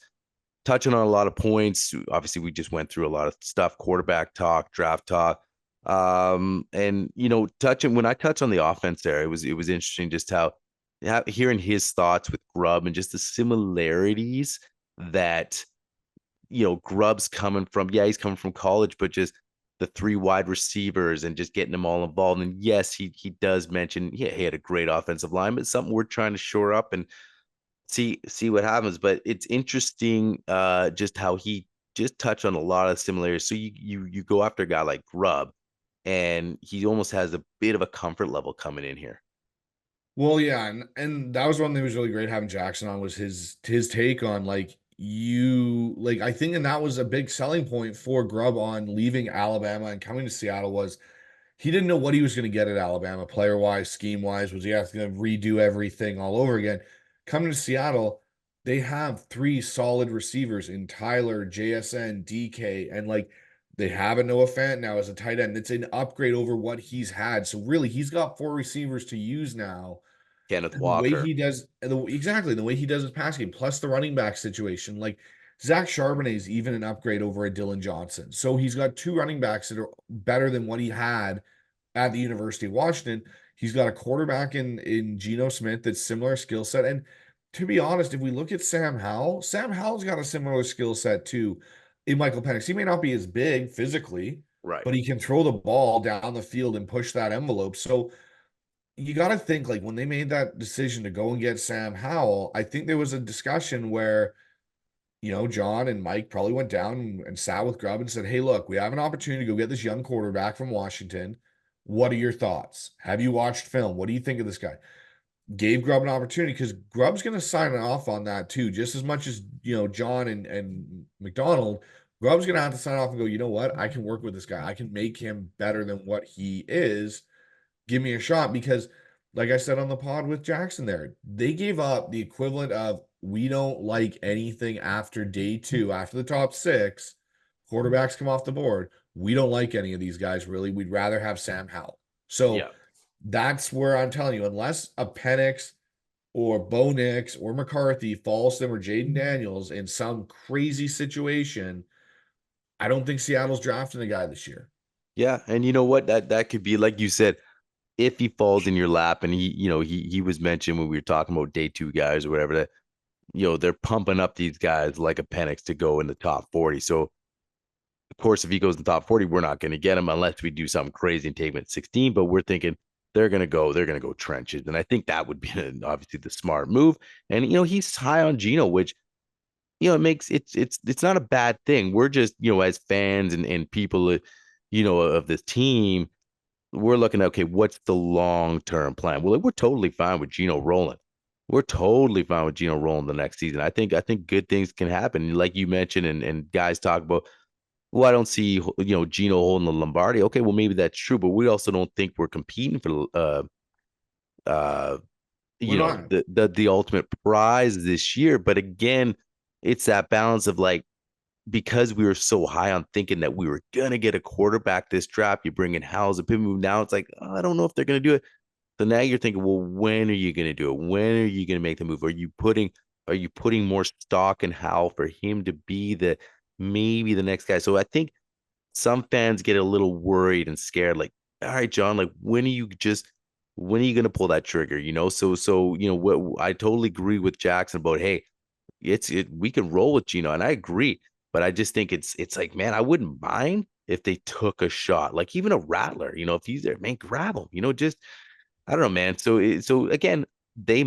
touching on a lot of points. Obviously, we just went through a lot of stuff, quarterback talk, draft talk. And you know, when I touch on the offense there, it was interesting just how hearing his thoughts with Grub and just the similarities that, you know, Grub's coming from, he's coming from college, but just the three wide receivers and just getting them all involved. And yes, he does mention, he had a great offensive line, but something we're trying to shore up and see what happens. But it's interesting just how he just touched on a lot of similarities. So you go after a guy like Grub, and he almost has a bit of a comfort level coming in here. Well, yeah, and that was one thing that was really great having Jacson on was his take on I think, and that was a big selling point for Grub on leaving Alabama and coming to Seattle was he didn't know what he was going to get at Alabama, player wise, scheme wise. Was he going to redo everything all over again? Coming to Seattle, they have three solid receivers in Tyler, JSN, DK, and they have a Noah Fant now as a tight end. It's an upgrade over what he's had. So really, he's got four receivers to use now. Kenneth And the way Walker. he does, exactly the way he does his passing game, plus the running back situation. Like Zach Charbonnet is even an upgrade over a Dylan Johnson. So he's got two running backs that are better than what he had at the University of Washington. He's got a quarterback in Geno Smith that's similar skill set. And to be honest, if we look at Sam Howell's got a similar skill set too in Michael Penix. He may not be as big physically, Right. but he can throw the ball down the field and push that envelope. So you got to think, like, when they made that decision to go and get Sam Howell, I think there was a discussion where, John and Mike probably went down and sat with Grub and said, hey, look, we have an opportunity to go get this young quarterback from Washington. What are your thoughts? Have you watched film? What do you think of this guy? Gave Grub an opportunity, because Grub's going to sign off on that too, just as much as, John and McDonald. Grub's going to have to sign off and go, you know what? I can work with this guy. I can make him better than what he is. Give me a shot, because like I said on the pod with Jacson there, they gave up the equivalent of, we don't like anything after day 2, after the top 6 quarterbacks come off the board. We don't like any of these guys, really. We'd rather have Sam Howell. So that's where I'm telling you, unless a Penix or Bo Nix or McCarthy falls to them, or Jaden Daniels in some crazy situation, I don't think Seattle's drafting a guy this year. Yeah, and you know what? That could be, like you said, if he falls in your lap, and he was mentioned when we were talking about day 2 guys or whatever, that they're pumping up these guys like a Penix to go in the top 40. So of course, if he goes in the top 40, we're not going to get him unless we do something crazy and take him at 16. But we're thinking they're going to go trenches, and I think that would be obviously the smart move. And he's high on Geno, which it makes it's not a bad thing. We're just as fans and people of this team, we're looking at, okay, what's the long-term plan? Well, we're totally fine with Geno rolling. We're totally fine with Geno rolling the next season. I think good things can happen. Like you mentioned, and guys talk about, well, I don't see, Geno holding the Lombardi. Okay, well, maybe that's true, but we also don't think we're competing for the ultimate prize this year. But again, it's that balance of, like, because we were so high on thinking that we were going to get a quarterback this draft, you bring in Howell's a pivot move. Now it's like, oh, I don't know if they're going to do it. So now you're thinking, well, when are you going to do it? When are you going to make the move? Are you putting more stock in Howell for him to be maybe the next guy? So I think some fans get a little worried and scared, like, all right, John, like, when are you going to pull that trigger? So what I totally agree with Jacson about, hey, we can roll with Geno, and I agree. But I just think it's like, man, I wouldn't mind if they took a shot, like even a Rattler, if he's there, man, grab him, just, I don't know, man. So again, they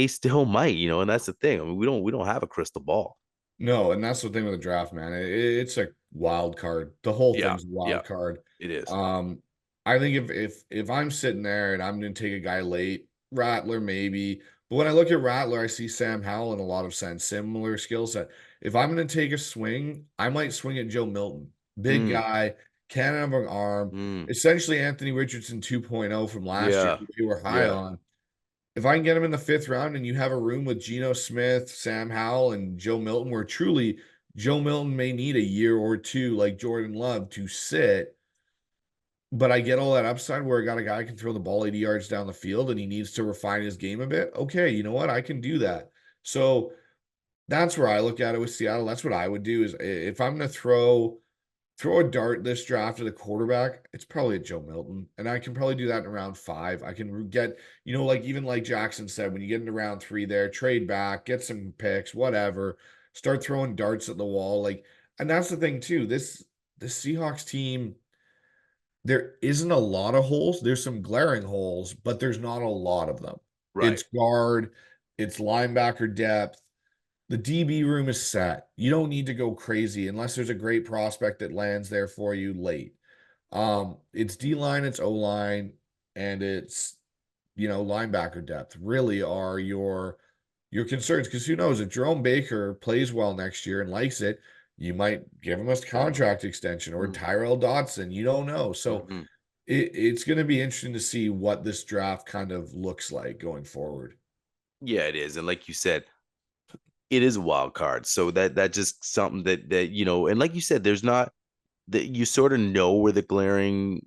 still might, and that's the thing. I mean, we don't have a crystal ball. No, and that's the thing with the draft, man. It's a wild card. The whole thing's a wild card. It is. I think if I'm sitting there and I'm going to take a guy late, Rattler maybe. But when I look at Rattler, I see Sam Howell in a lot of sense, similar skill set. If I'm going to take a swing, I might swing at Joe Milton. Big guy, cannon of an arm, essentially Anthony Richardson 2.0 from last year, who we were high on. If I can get him in the 5th round and you have a room with Geno Smith, Sam Howell, and Joe Milton, where truly Joe Milton may need a year or 2, like Jordan Love, to sit, but I get all that upside where I got a guy who can throw the ball 80 yards down the field and he needs to refine his game a bit. Okay, you know what? I can do that. So that's where I look at it with Seattle. That's what I would do, is if I'm going to throw a dart this draft at the quarterback, it's probably at Joe Milton. And I can probably do that in round 5. I can get, even like Jacson said, when you get into round 3 there, trade back, get some picks, whatever, start throwing darts at the wall. And that's the thing too. The Seahawks team, there isn't a lot of holes. There's some glaring holes, but there's not a lot of them. Right. It's guard, it's linebacker depth. The DB room is set. You don't need to go crazy unless there's a great prospect that lands there for you late. It's D-line, it's O-line, and it's, linebacker depth really are your concerns. Because who knows, if Jerome Baker plays well next year and likes it, you might give him a contract extension, or Tyrell Dodson. You don't know. So it's going to be interesting to see what this draft kind of looks like going forward. Yeah, it is. And like you said, it is a wild card. So that's just something that and like you said, there's not that, you sort of know where the glaring,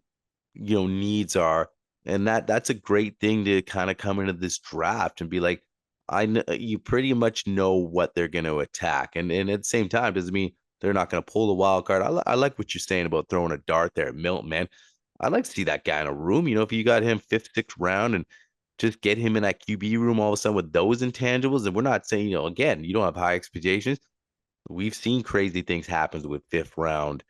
needs are. And that's a great thing to kind of come into this draft and be like, you pretty much know what they're going to attack. And at the same time, doesn't mean they're not going to pull the wild card. I like what you're saying about throwing a dart there, Milton, man. I'd like to see that guy in a room. If you got him fifth, sixth round and just get him in that QB room all of a sudden with those intangibles. And we're not saying, again, you don't have high expectations. We've seen crazy things happen with fifth round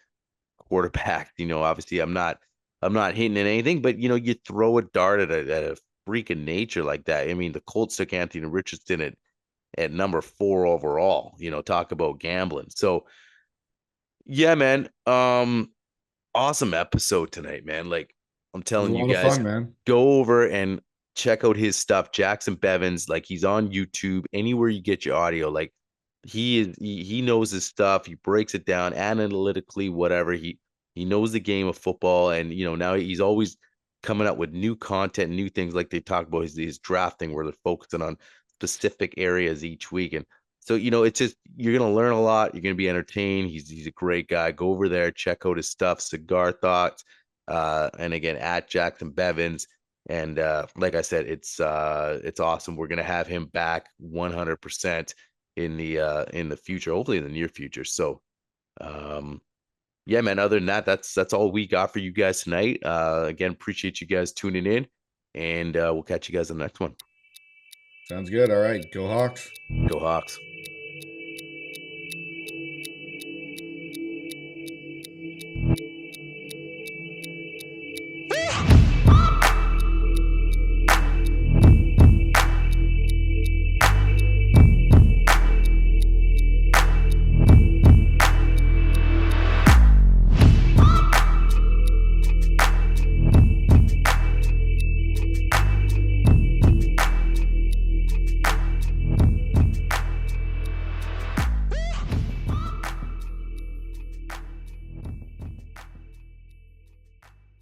quarterbacks. Obviously I'm not hitting at anything, but you throw a dart at a freak of nature like that. I mean, the Colts took Anthony Richardson at number 4 overall. Talk about gambling. So yeah, man. Awesome episode tonight, man. Like I'm telling you A lot of guys, fun, man. go over and check out his stuff. Jacson Bevens, like he's on YouTube, anywhere you get your audio. Like he knows his stuff. He breaks it down analytically, whatever. He knows the game of football, and now he's always coming up with new content, new things. Like they talk about his drafting, where they're focusing on specific areas each week. And so it's just, you're gonna learn a lot. You're gonna be entertained. He's a great guy. Go over there, check out his stuff. Cigar Thoughts, and again at Jacson Bevens. And like I said, it's awesome. We're gonna have him back 100% in the future, hopefully in the near future. So yeah, man, other than that, that's all we got for you guys tonight. Again, appreciate you guys tuning in, and we'll catch you guys on the next one. Sounds good. All right. Go Hawks. Go Hawks.